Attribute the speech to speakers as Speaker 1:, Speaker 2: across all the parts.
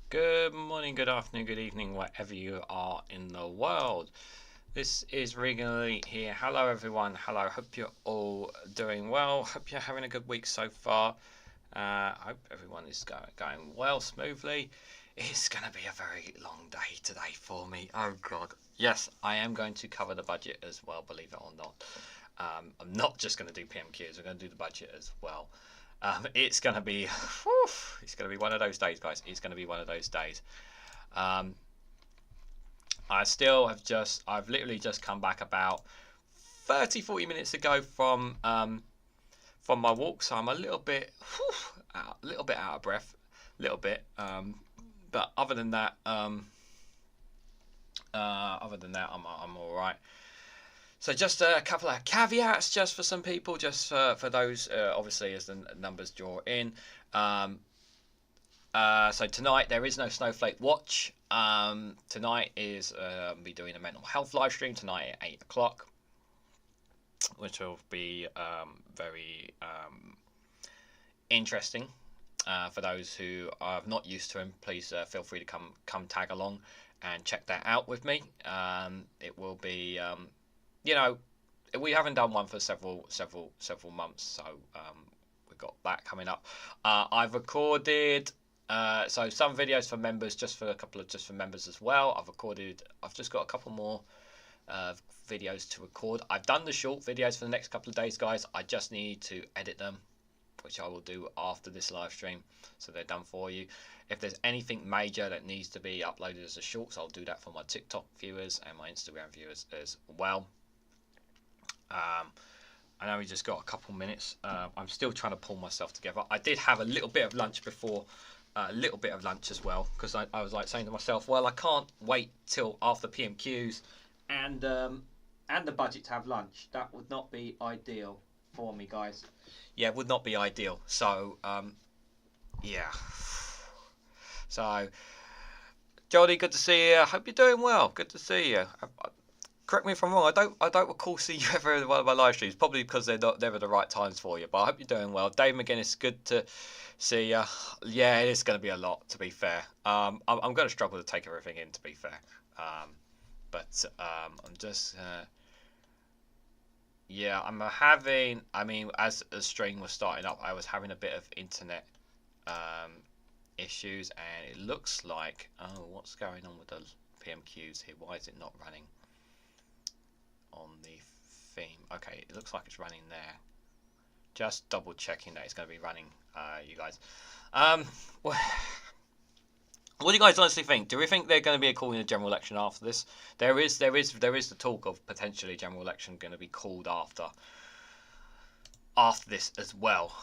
Speaker 1: Good morning, good afternoon, good evening, wherever you are in the world. This is Reganelite here. Hello everyone, hello, hope you're all doing well. Hope you're having a good week so far. Hope everyone is going well, smoothly. It's going to be a very long day today for me. Oh god. Yes, I am going to cover the budget as well, believe it or not. I'm not just going to do Pmqs, I'm going to do the budget as well. It's going to be one of those days, guys. It's going to be one of those days. I've literally just come back about 30-40 minutes ago from my walk, so I'm a little bit out of breath, but other than that, I'm all right. So just a couple of caveats just for some people, just for those, obviously, as the numbers draw in. So tonight there is no Snowflake Watch. Tonight is be doing a mental health live stream tonight at 8 o'clock, which will be very interesting. For those who are not used to him, please feel free to come tag along and check that out with me. It will be... you know, we haven't done one for several months, so we've got that coming up. I've recorded so some videos for members, just for members as well. I've just got a couple more videos to record. I've done the short videos for the next couple of days, guys. I just need to edit them which I will do after this live stream, so they're done for you. If there's anything major that needs to be uploaded as a shorts, I'll do that for my TikTok viewers and my Instagram viewers as well. I know we just got a couple minutes. I'm still trying to pull myself together. I did have a little bit of lunch before, a little bit of lunch as well, because I was like saying to myself, well, I can't wait till after Pmqs and the budget to have lunch. That would not be ideal for me, guys. Yeah, it would not be ideal. So yeah. So Jody, good to see you. I hope you're doing well. Good to see you. Correct me if I'm wrong. I don't recall seeing you ever in one of my live streams. Probably because they're not never the right times for you. But I hope you're doing well. Dave McGinnis, good to see you. Yeah, it is going to be a lot, to be fair. I'm going to struggle to take everything in, to be fair. But I'm just yeah, I'm having. I mean, as the stream was starting up, I was having a bit of internet issues, and it looks like, oh, what's going on with the Pmqs here? Why is it not running on the theme? Okay, it looks like it's running there. Just double checking that it's going to be running, you guys. What do you guys honestly think? Do we think they're going to be calling a general election after this? There is the talk of potentially a general election going to be called after this as well,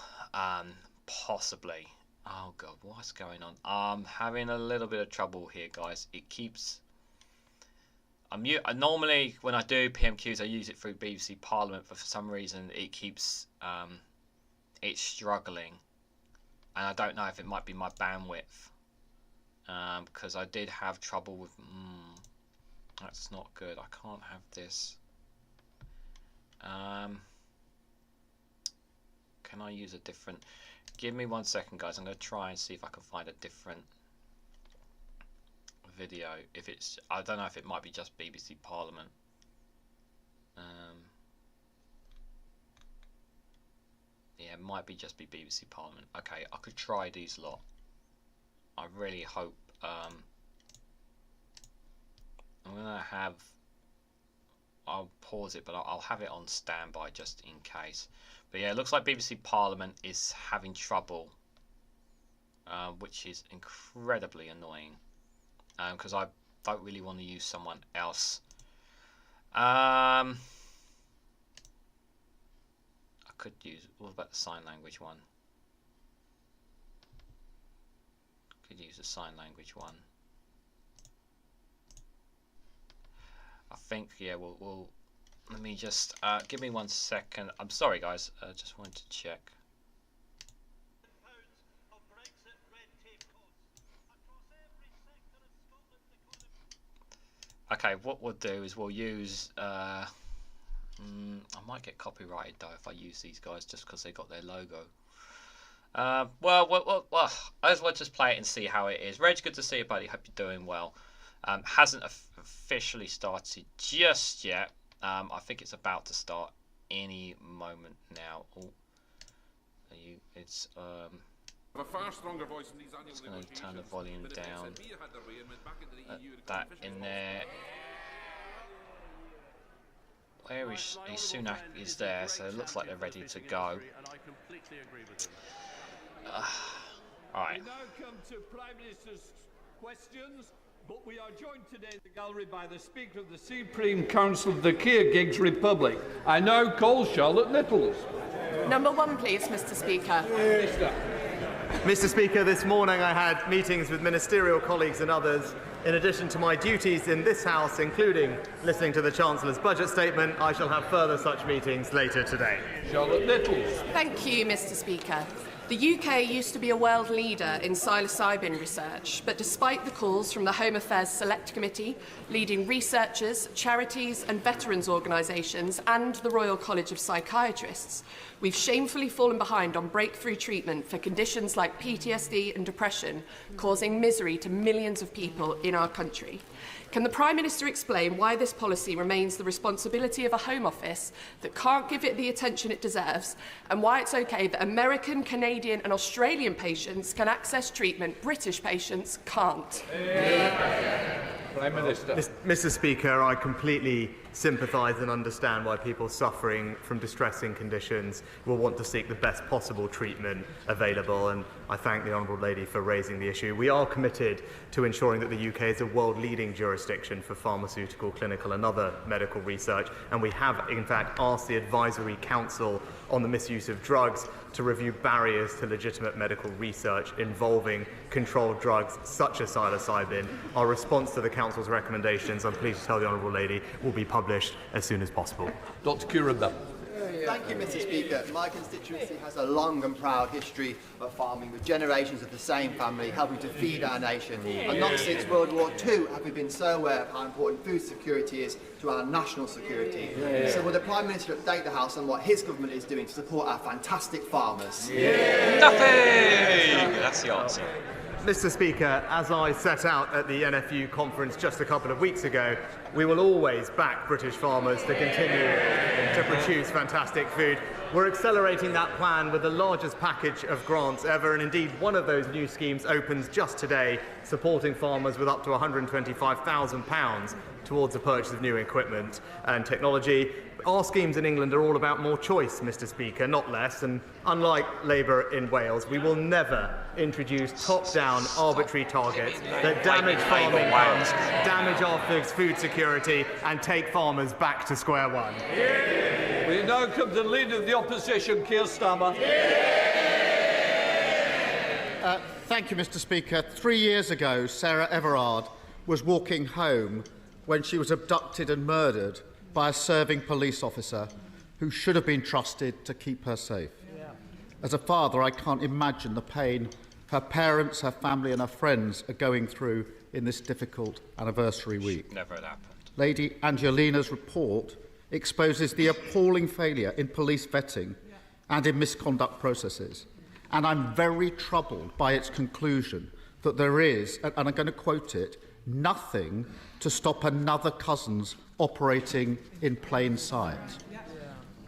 Speaker 1: possibly. Oh god, what's going on? I'm having a little bit of trouble here, guys. It keeps. Normally when I do Pmqs, I use it through BBC Parliament, but for some reason it keeps it's struggling, and I don't know if it might be my bandwidth. Because I did have trouble with. That's not good. I can't have this. Can I use a different? Give me 1 second, guys. I'm going to try and see if I can find a different video. If it's, I don't know if it might be just BBC Parliament. Yeah, it might be just BBC Parliament. Okay, I could try these lot. I really hope. I'm gonna have. I'll pause it, but I'll have it on standby just in case. But yeah, it looks like BBC Parliament is having trouble, which is incredibly annoying. Because I don't really want to use someone else. I could use. What about the sign language one? Could use the sign language one. I think, yeah, we'll let me just give me 1 second. I'm sorry, guys. I just wanted to check. Okay, what we'll do is we'll use. I might get copyrighted though if I use these guys just because they got their logo. Well, I as well just play it and see how it is. Reg, good to see you, buddy. Hope you're doing well. Hasn't officially started just yet. I think it's about to start any moment now. Oh, it's
Speaker 2: a far stronger voice in these annual
Speaker 1: just going to turn the volume down. That in there. Where is Sunak is there, so it looks like they're ready to go. Alright.
Speaker 3: We now come to Prime Minister's questions, but we are joined today in the gallery by the Speaker of the Supreme Council of the Kyrgyz Republic. I now call Charlotte Littles.
Speaker 4: Number 1, please, Mr. Speaker.
Speaker 5: Mr. Speaker, this morning I had meetings with ministerial colleagues and others. In addition to my duties in this House, including listening to the Chancellor's budget statement, I shall have further such meetings later today.
Speaker 3: Charlotte Littles.
Speaker 4: Thank you, Mr. Speaker. The UK used to be a world leader in psilocybin research, but despite the calls from the Home Affairs Select Committee, leading researchers, charities and veterans organisations and the Royal College of Psychiatrists, we've shamefully fallen behind on breakthrough treatment for conditions like PTSD and depression, causing misery to millions of people in our country. Can the Prime Minister explain why this policy remains the responsibility of a Home Office that can't give it the attention it deserves, and why it's okay that American, Canadian and Australian patients can access treatment British patients can't?
Speaker 3: Prime Minister.
Speaker 5: Mr. Speaker, I completely sympathise and understand why people suffering from distressing conditions will want to seek the best possible treatment available, and I thank the Honourable Lady for raising the issue. We are committed to ensuring that the UK is a world-leading jurisdiction for pharmaceutical, clinical and other medical research, and we have, in fact, asked the Advisory Council on the Misuse of Drugs to review barriers to legitimate medical research involving controlled drugs such as psilocybin. Our response to the Council's recommendations, I'm pleased to tell the Honourable Lady, will be published as soon as possible.
Speaker 3: Dr. Curran.
Speaker 6: Thank you, Mr. Speaker. My constituency has a long and proud history of farming, with generations of the same family helping to feed our nation. And not since World War II have we been so aware of how important food security is to our national security. So will the Prime Minister update the House on what his government is doing to support our fantastic farmers?
Speaker 1: Nothing! That's the answer.
Speaker 5: Mr. Speaker, as I set out at the NFU conference just a couple of weeks ago, we will always back British farmers to continue to produce fantastic food. We're accelerating that plan with the largest package of grants ever, and indeed one of those new schemes opens just today, supporting farmers with up to £125,000 towards the purchase of new equipment and technology. Our schemes in England are all about more choice, Mr. Speaker, not less, and unlike Labour in Wales, we will never introduce top-down arbitrary targets that damage farming funds, damage our food security and take farmers back to square one.
Speaker 3: We now come to the Leader of the Opposition, Keir Starmer.
Speaker 7: Thank you, Mr. Speaker. 3 years ago, Sarah Everard was walking home when she was abducted and murdered by a serving police officer who should have been trusted to keep her safe. As a father, I can't imagine the pain her parents, her family and her friends are going through in this difficult anniversary week.
Speaker 1: Never happened.
Speaker 7: Lady Angelina's report exposes the appalling failure in police vetting and in misconduct processes. And I'm very troubled by its conclusion that there is, and I'm going to quote it, nothing to stop another Cousins operating in plain sight.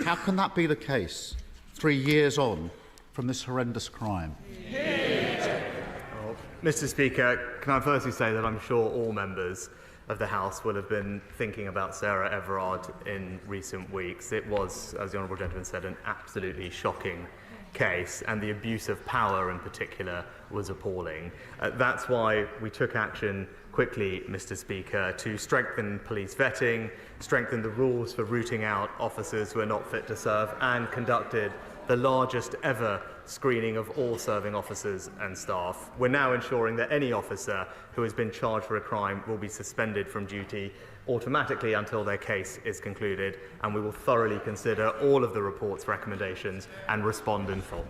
Speaker 7: How can that be the case 3 years on from this horrendous crime?
Speaker 5: Well, Mr. Speaker, can I firstly say that I'm sure all members of the House will have been thinking about Sarah Everard in recent weeks. It was, as the Honourable Gentleman said, an absolutely shocking case, and the abuse of power in particular was appalling. That's why we took action quickly, Mr. Speaker, to strengthen police vetting, strengthen the rules for rooting out officers who are not fit to serve, and conducted the largest ever screening of all serving officers and staff. We're now ensuring that any officer who has been charged for a crime will be suspended from duty automatically until their case is concluded, and we will thoroughly consider all of the report's recommendations and respond in full.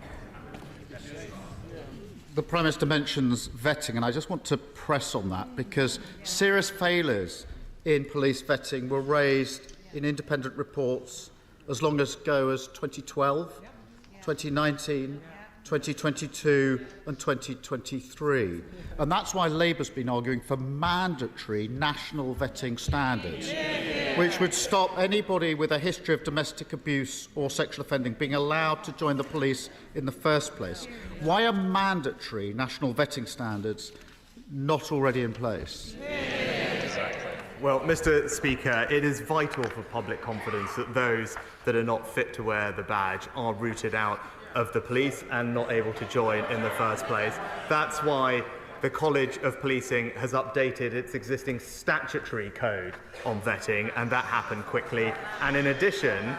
Speaker 7: The Prime Minister mentions vetting, and I just want to press on that because serious failures in police vetting were raised in independent reports as long ago as 2012, 2019, 2022 and 2023. And that's why Labour's been arguing for mandatory national vetting standards, which would stop anybody with a history of domestic abuse or sexual offending being allowed to join the police in the first place. Why are mandatory national vetting standards not already in place?
Speaker 5: Well, Mr. Speaker, it is vital for public confidence that those that are not fit to wear the badge are rooted out of the police and not able to join in the first place. That's why the College of Policing has updated its existing statutory code on vetting, and that happened quickly. And in addition,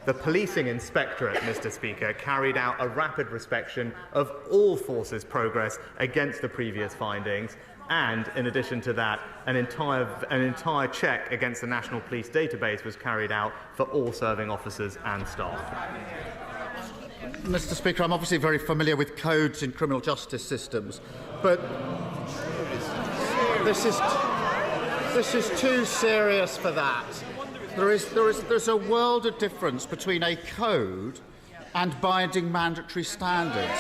Speaker 5: the Policing Inspectorate, Mr. Speaker, carried out a rapid inspection of all forces' progress against the previous findings. And in addition to that, an entire check against the National Police Database was carried out for all serving officers and staff.
Speaker 7: Mr. Speaker, I'm obviously very familiar with codes in criminal justice systems, but this is too serious for that. There's a world of difference between a code and binding mandatory standards,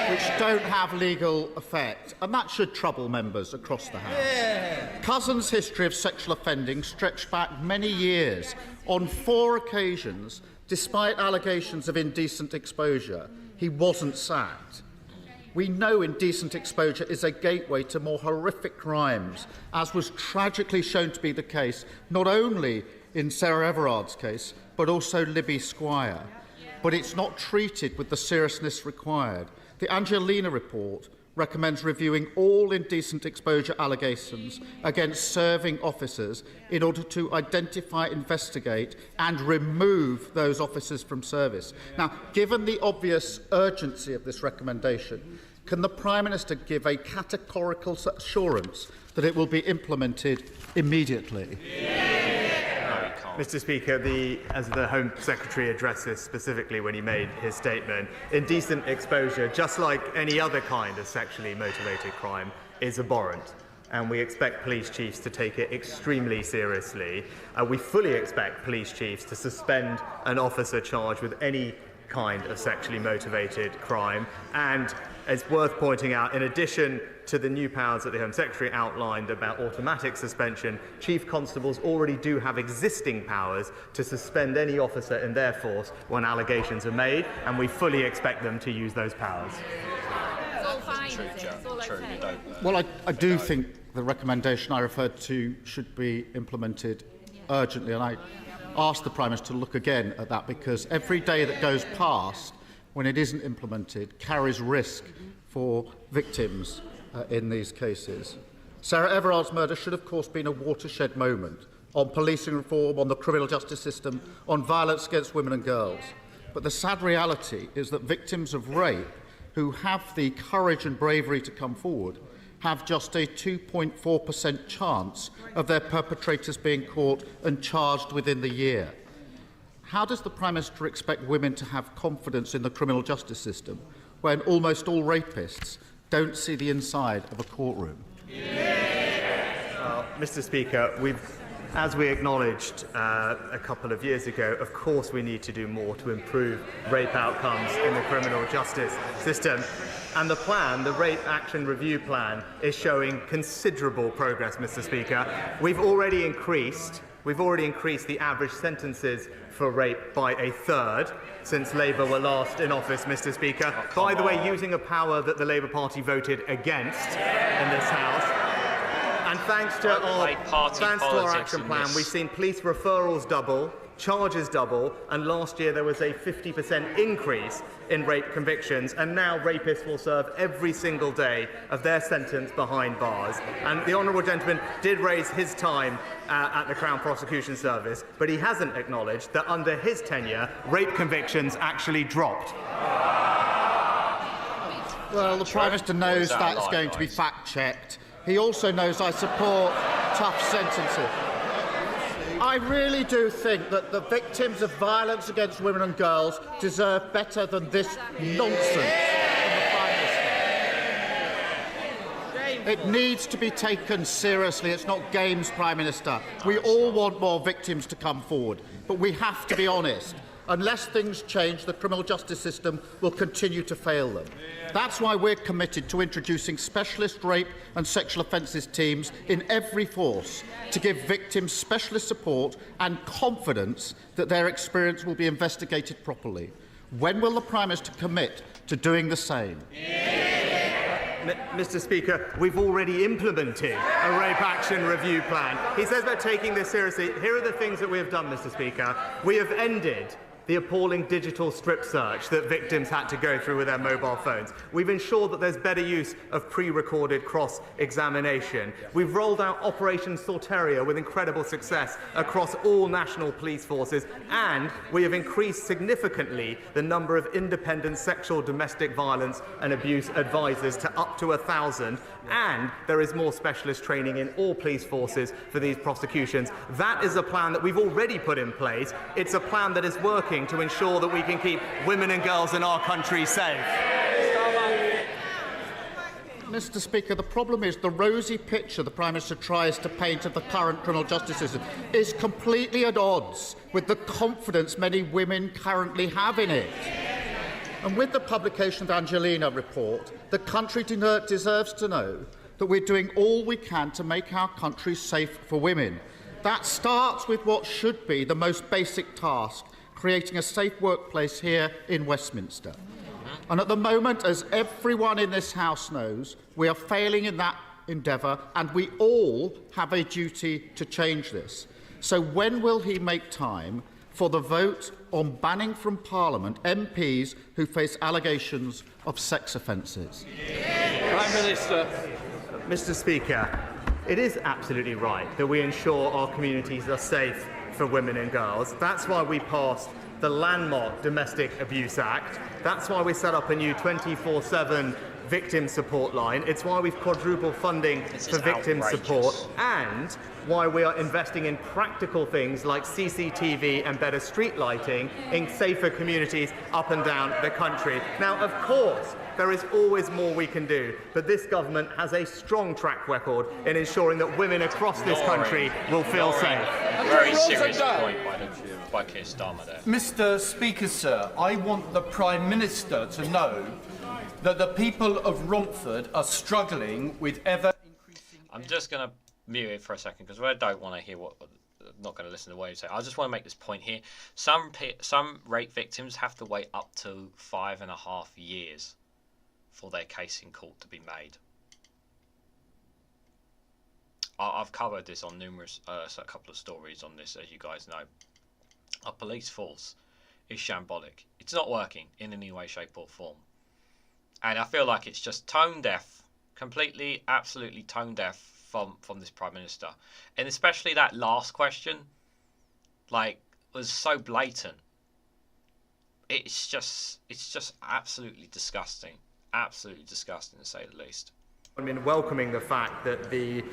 Speaker 7: which don't have legal effect, and that should trouble members across the House. Cousins' history of sexual offending stretched back many years. On 4 occasions, despite allegations of indecent exposure, he wasn't sacked. We know indecent exposure is a gateway to more horrific crimes, as was tragically shown to be the case, not only in Sarah Everard's case, but also Libby Squire. But it's not treated with the seriousness required. The Angelina report recommends reviewing all indecent exposure allegations against serving officers in order to identify, investigate and remove those officers from service. Now, given the obvious urgency of this recommendation, can the Prime Minister give a categorical assurance that it will be implemented immediately?
Speaker 5: Mr. Speaker, as the Home Secretary addressed this specifically when he made his statement, indecent exposure, just like any other kind of sexually motivated crime, is abhorrent. And we expect police chiefs to take it extremely seriously. We fully expect police chiefs to suspend an officer charged with any kind of sexually motivated crime. And it's worth pointing out, in addition to the new powers that the Home Secretary outlined about automatic suspension, Chief Constables already do have existing powers to suspend any officer in their force when allegations are made, and we fully expect them to use those powers.
Speaker 8: It's all fine, is it? It's all okay.
Speaker 7: Well, I do think the recommendation I referred to should be implemented urgently, and I ask the Prime Minister to look again at that, because every day that goes past when it isn't implemented carries risk for victims in these cases. Sarah Everard's murder should, of course, been a watershed moment on policing reform, on the criminal justice system, on violence against women and girls. But the sad reality is that victims of rape who have the courage and bravery to come forward have just a 2.4% chance of their perpetrators being caught and charged within the year. How does the Prime Minister expect women to have confidence in the criminal justice system when almost all rapists don't see the inside of a courtroom?
Speaker 5: Mr. Speaker, as we acknowledged a couple of years ago, of course we need to do more to improve rape outcomes in the criminal justice system. And the Rape Action Review Plan, is showing considerable progress, Mr. Speaker. We've already increased the average sentences for rape by a third since Labour were last in office, Mr. Speaker. By the way, using a power that the Labour Party voted against in this House. And thanks to our action plan, we've seen police referrals double, charges double, and last year there was a 50% increase in rape convictions, and now rapists will serve every single day of their sentence behind bars. And the honourable gentleman did raise his time at the Crown Prosecution Service, but he hasn't acknowledged that under his tenure, rape convictions actually dropped.
Speaker 7: Well, the Prime Minister knows that's going to be fact-checked. He also knows I support tough sentences. I really do think that the victims of violence against women and girls deserve better than this nonsense from the Prime Minister. It needs to be taken seriously. It's not games, Prime Minister. We all want more victims to come forward, but we have to be honest. Unless things change, the criminal justice system will continue to fail them. That's why we're committed to introducing specialist rape and sexual offences teams in every force to give victims specialist support and confidence that their experience will be investigated properly. When will the Prime Minister commit to doing the same?
Speaker 5: Mr. Speaker, we've already implemented a Rape Action Review Plan. He says about taking this seriously. Here are the things that we have done, Mr. Speaker. We have ended the appalling digital strip search that victims had to go through with their mobile phones. We've ensured that there's better use of pre-recorded cross-examination. We've rolled out Operation Sorteria with incredible success across all national police forces, and we have increased significantly the number of independent sexual, domestic violence and abuse advisors to up to 1,000, and there is more specialist training in all police forces for these prosecutions. That is a plan that we've already put in place. It's a plan that is working to ensure that we can keep women and girls in our country safe.
Speaker 7: Mr. Speaker, the problem is the rosy picture the Prime Minister tries to paint of the current criminal justice system is completely at odds with the confidence many women currently have in it. And with the publication of the Angelina report, the country deserves to know that we're doing all we can to make our country safe for women. That starts with what should be the most basic task, creating a safe workplace here in Westminster. And at the moment, as everyone in this House knows, we are failing in that endeavour, and we all have a duty to change this. So when will he make time for the vote on banning from Parliament MPs who face allegations of sex offences?
Speaker 3: Prime Minister.
Speaker 5: Mr. Speaker, it is absolutely right that we ensure our communities are safe for women and girls. That's why we passed the landmark Domestic Abuse Act. That's why we set up a new 24/7 victim support line. It's why we've quadrupled funding for victim support, and why we are investing in practical things like CCTV and better street lighting in safer communities up and down the country. Now, of course, there is always more we can do, but this government has a strong track record in ensuring that women across this country will feel safe.
Speaker 1: Very serious point by Keir Starmer there.
Speaker 9: Mr. Speaker, sir, I want the Prime Minister to know that the people of Romford are struggling with ever-increasing...
Speaker 1: I'm just going to mute it for a second because I don't want to hear what... not going to listen to what you say. I just want to make this point here. Some rape victims have to wait up to 5.5 years for their case in court to be made. I've covered this on numerous, a couple of stories on this, as you guys know. Our police force is shambolic. It's not working in any way, shape or form. And I feel like it's just tone deaf, completely, absolutely tone deaf from this Prime Minister. And especially that last question, like, was so blatant. It's just absolutely disgusting. Absolutely disgusting, to say the least.
Speaker 5: I mean, welcoming the fact that the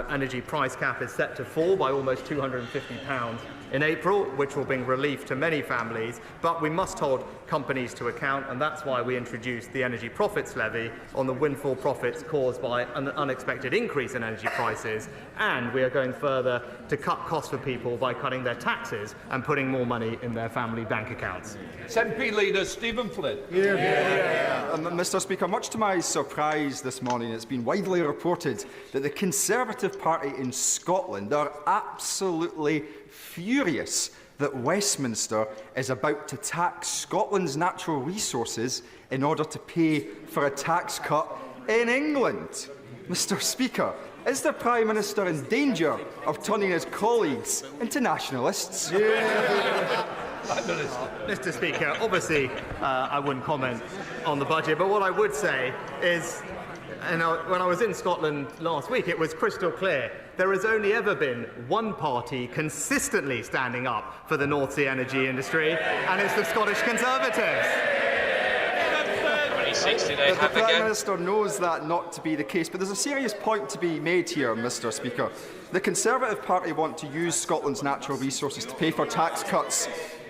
Speaker 5: energy price cap is set to fall by almost £250 in April, which will bring relief to many families, but we must hold companies to account, and that's why we introduced the energy profits levy on the windfall profits caused by an unexpected increase in energy prices, and we are going further to cut costs for people by cutting their taxes and putting more money in their family bank accounts.
Speaker 3: SNP Leader Stephen Flynn.
Speaker 10: Mr. Speaker, much to my surprise this morning, it's been widely reported that the Conservative Party in Scotland are absolutely furious that Westminster is about to tax Scotland's natural resources in order to pay for a tax cut in England. Mr. Speaker, is the Prime Minister in danger of turning his colleagues into nationalists?
Speaker 5: Mr. Speaker, obviously I wouldn't comment on the budget, but what I would say is, when I was in Scotland last week, it was crystal clear. There has only ever been one party consistently standing up for the North Sea energy industry, and it's the Scottish Conservatives.
Speaker 10: The Prime Minister knows that not to be the case, but there's a serious point to be made here, Mr. Speaker. The Conservative Party want to use Scotland's natural resources to pay for tax cuts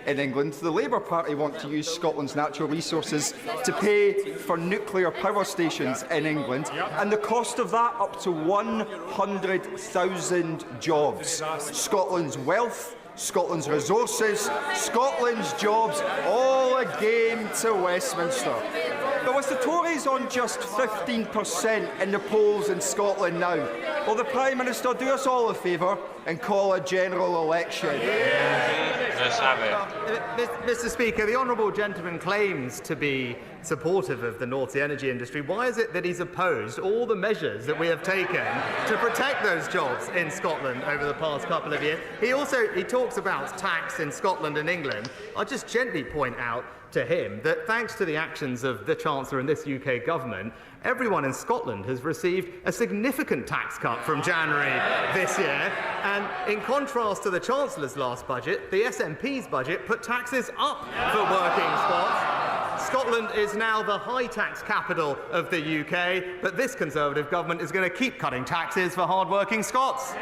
Speaker 10: in England. The Labour Party want to use Scotland's natural resources to pay for nuclear power stations in England, and the cost of that up to 100,000 jobs. Scotland's wealth, Scotland's resources, Scotland's jobs, all a game to Westminster. But with the Tories on just 15% in the polls in Scotland now, will the Prime Minister do us all a favour and call a general election?
Speaker 1: Let's have it.
Speaker 5: Mr. Speaker, the honourable gentleman claims to be supportive of the North Sea energy industry. Why is it that he's opposed all the measures that we have taken to protect those jobs in Scotland over the past couple of years? He talks about tax in Scotland and England. I'll just gently point out to him that thanks to the actions of the Chancellor and this UK government, everyone in Scotland has received a significant tax cut from January this year. And in contrast to the Chancellor's last budget, the SNP's budget put taxes up for working Scots. Scotland is now the high tax capital of the UK, but this Conservative government is going to keep cutting taxes for hard-working Scots.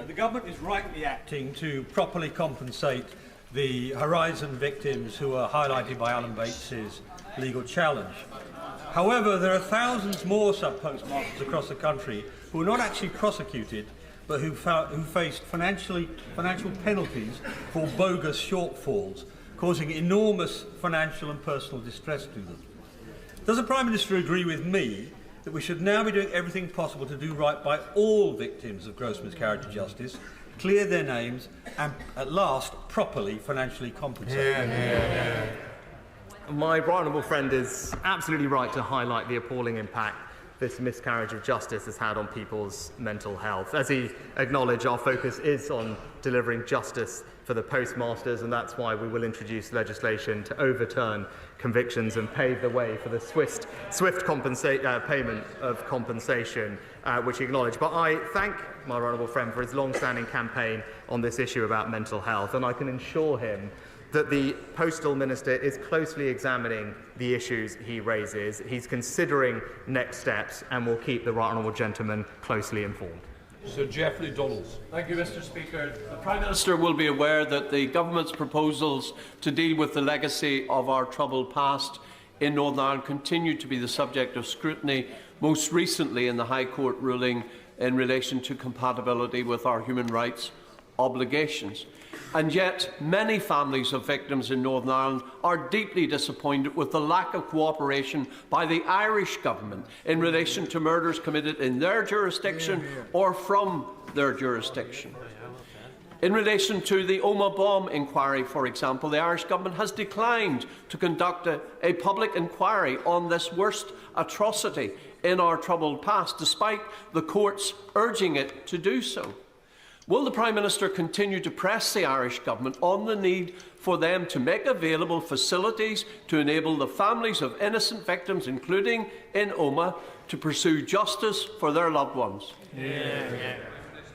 Speaker 11: The government is rightly acting to properly compensate the Horizon victims who are highlighted by Alan Bates's legal challenge. However, there are thousands more sub-postmasters across the country who are not actually prosecuted, but who faced financial penalties for bogus shortfalls, causing enormous financial and personal distress to them. Does the Prime Minister agree with me that we should now be doing everything possible to do right by all victims of gross miscarriage of justice, clear their names and, at last, properly financially compensate them.
Speaker 5: My right honourable friend is absolutely right to highlight the appalling impact this miscarriage of justice has had on people's mental health. As he acknowledged, our focus is on delivering justice for the postmasters, and that's why we will introduce legislation to overturn convictions and pave the way for the swift payment of compensation, which he acknowledged. But I thank my honourable friend for his long-standing campaign on this issue about mental health, and I can assure him that the Postal Minister is closely examining the issues he raises. He's considering next steps and will keep the right honourable gentleman closely informed.
Speaker 3: Sir Geoffrey Donalds.
Speaker 12: Thank you, Mr. Speaker. The Prime Minister will be aware that the Government's proposals to deal with the legacy of our troubled past in Northern Ireland continue to be the subject of scrutiny, most recently in the High Court ruling in relation to compatibility with our human rights obligations. And yet, many families of victims in Northern Ireland are deeply disappointed with the lack of cooperation by the Irish Government in relation to murders committed in their jurisdiction or from their jurisdiction. In relation to the Omagh bomb inquiry, for example, the Irish Government has declined to conduct a public inquiry on this worst atrocity in our troubled past, despite the courts urging it to do so. Will the Prime Minister continue to press the Irish Government on the need for them to make available facilities to enable the families of innocent victims, including in Omagh, to pursue justice for their loved ones?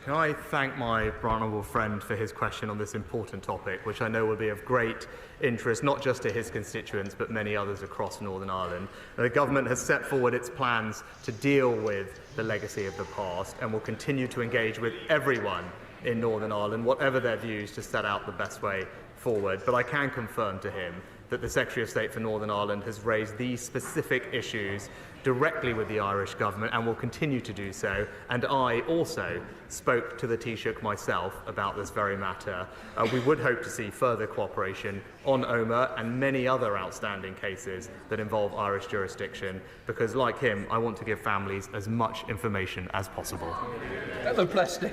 Speaker 5: Can I thank my honourable friend for his question on this important topic, which I know will be of great interest not just to his constituents but many others across Northern Ireland. The Government has set forward its plans to deal with the legacy of the past and will continue to engage with everyone in Northern Ireland, whatever their views, to set out the best way forward. But I can confirm to him that the Secretary of State for Northern Ireland has raised these specific issues directly with the Irish Government and will continue to do so. And I also spoke to the Taoiseach myself about this very matter. We would hope to see further cooperation on Omagh and many other outstanding cases that involve Irish jurisdiction, because, like him, I want to give families as much information as possible.
Speaker 3: Hello, Plesty.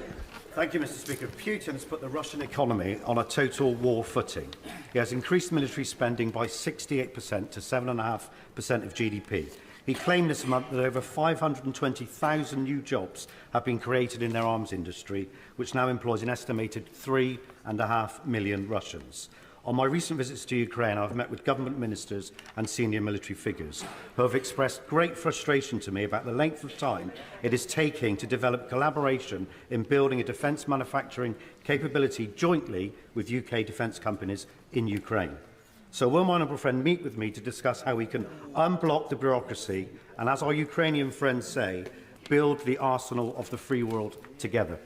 Speaker 13: Thank you, Mr. Speaker. Putin's put the Russian economy on a total war footing. He has increased military spending by 68% to 7.5% of GDP. He claimed this month that over 520,000 new jobs have been created in their arms industry, which now employs an estimated 3.5 million Russians. On my recent visits to Ukraine, I've met with government ministers and senior military figures who have expressed great frustration to me about the length of time it is taking to develop collaboration in building a defence manufacturing capability jointly with UK defence companies in Ukraine. So will my honourable friend meet with me to discuss how we can unblock the bureaucracy and, as our Ukrainian friends say, build the arsenal of the free world together?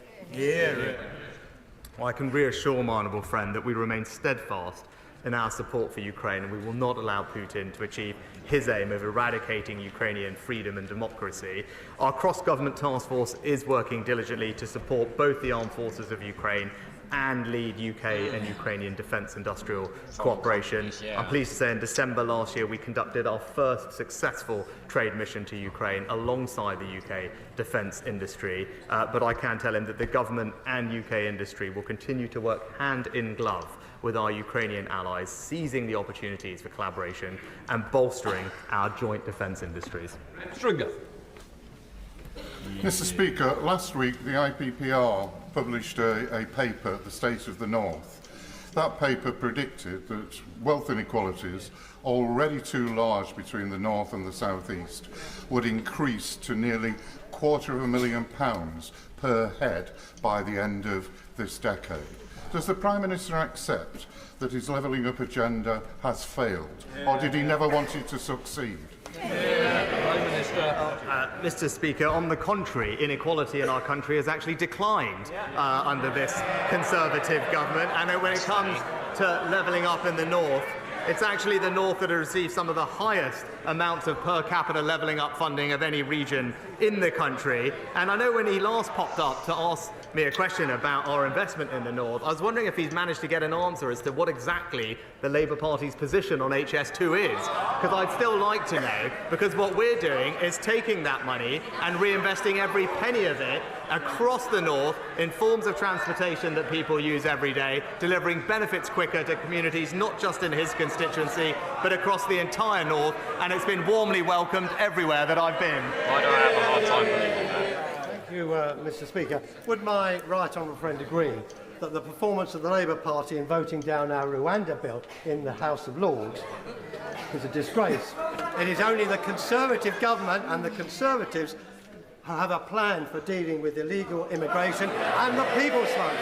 Speaker 5: Well, I can reassure my honourable friend that we remain steadfast in our support for Ukraine, and we will not allow Putin to achieve his aim of eradicating Ukrainian freedom and democracy. Our cross-government task force is working diligently to support both the armed forces of Ukraine and lead UK and Ukrainian defence industrial cooperation. I'm pleased to say in December last year we conducted our first successful trade mission to Ukraine alongside the UK defence industry. But I can tell him that the government and UK industry will continue to work hand in glove with our Ukrainian allies, seizing the opportunities for collaboration and bolstering our joint defence industries.
Speaker 3: Stringer.
Speaker 14: Mr. Speaker, last week the IPPR published a paper, The State of the North. That paper predicted that wealth inequalities, already too large between the North and the South East, would increase to nearly £250,000 per head by the end of this decade. Does the Prime Minister accept that his levelling up agenda has failed, or did he never want it to succeed?
Speaker 5: Mr. Speaker, on the contrary, inequality in our country has actually declined under this Conservative government. And when it comes to levelling up in the North, it's actually the North that has received some of the highest amounts of per capita levelling up funding of any region in the country. And I know when he last popped up to ask me a question about our investment in the North. I was wondering if he's managed to get an answer as to what exactly the Labour Party's position on HS2 is, because I'd still like to know, because what we're doing is taking that money and reinvesting every penny of it across the North in forms of transportation that people use every day, delivering benefits quicker to communities not just in his constituency, but across the entire North, and it's been warmly welcomed everywhere that I've been.
Speaker 1: Why do I have a hard time believing that?
Speaker 15: Thank you, Mr. Speaker. Would my right honourable friend agree that the performance of the Labour Party in voting down our Rwanda bill in the House of Lords is a disgrace? It is only the Conservative government and the Conservatives who have a plan for dealing with illegal immigration and the People's Fund.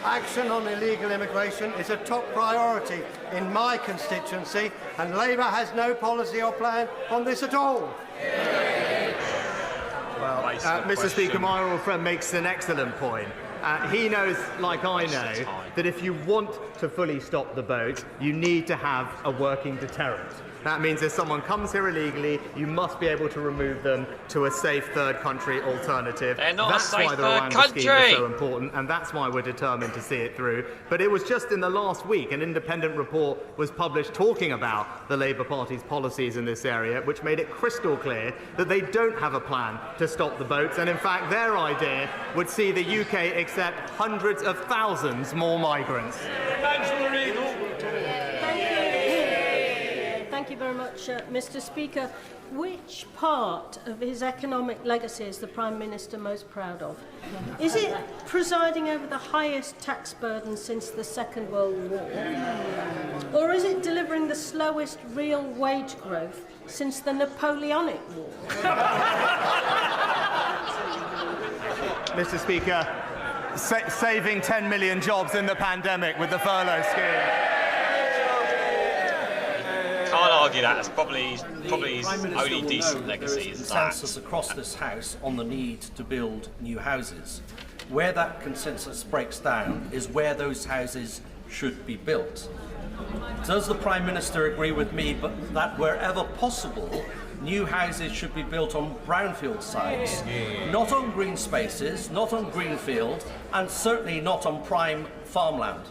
Speaker 15: Action on illegal immigration is a top priority in my constituency, and Labour has no policy or plan on this at all.
Speaker 5: Well, Mr. Speaker, my honourable friend makes an excellent point. He knows, like I know, that if you want to fully stop the boats, you need to have a working deterrent. That means if someone comes here illegally, you must be able to remove them to a safe third country alternative.
Speaker 1: They're not
Speaker 5: that's
Speaker 1: a safe
Speaker 5: why the
Speaker 1: third
Speaker 5: Rwanda
Speaker 1: country.
Speaker 5: scheme is so important, and that's why we're determined to see it through. But it was just in the last week an independent report was published talking about the Labour Party's policies in this area, which made it crystal clear that they don't have a plan to stop the boats, and in fact their idea would see the UK accept hundreds of thousands more migrants.
Speaker 16: Thank you very much, Mr. Speaker. Which part of his economic legacy is the Prime Minister most proud of? Is it presiding over the highest tax burden since the Second World War? Or is it delivering the slowest real wage growth since the Napoleonic War?
Speaker 5: Mr. Speaker, saving 10 million jobs in the pandemic with the furlough scheme.
Speaker 1: Can't argue that. It's probably his only decent legacy is that.
Speaker 17: Consensus across this House on the need to build new houses. Where that consensus breaks down is where those houses should be built. Does the Prime Minister agree with me that wherever possible, new houses should be built on brownfield sites, not on green spaces, not on greenfield, and certainly not on prime farmland?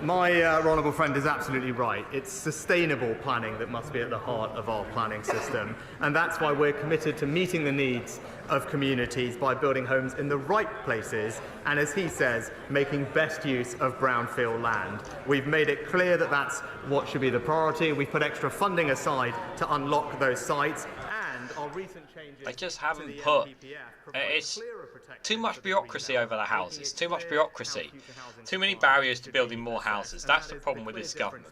Speaker 5: My honourable friend is absolutely right. It's sustainable planning that must be at the heart of our planning system, and that's why we're committed to meeting the needs of communities by building homes in the right places and, as he says, making best use of brownfield land. We've made it clear that that's what should be the priority. We've put extra funding aside to unlock those sites, and our recent changes
Speaker 1: They just haven't put. It's too much bureaucracy over the houses. Too much bureaucracy. Too many barriers to building more houses. That's the problem with this government.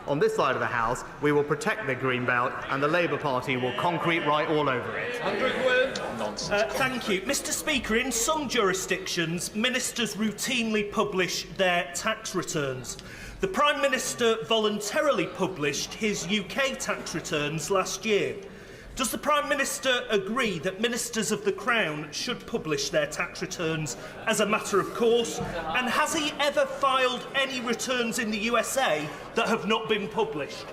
Speaker 5: On this side of the House, we will protect the Greenbelt, and the Labour Party will concrete right all over it.
Speaker 1: Nonsense.
Speaker 18: Thank you. Mr. Speaker, in some jurisdictions, ministers routinely publish their tax returns. The Prime Minister voluntarily published his UK tax returns last year. Does the Prime Minister agree that ministers of the Crown should publish their tax returns as a matter of course? And has he ever filed any returns in the USA that have not been published?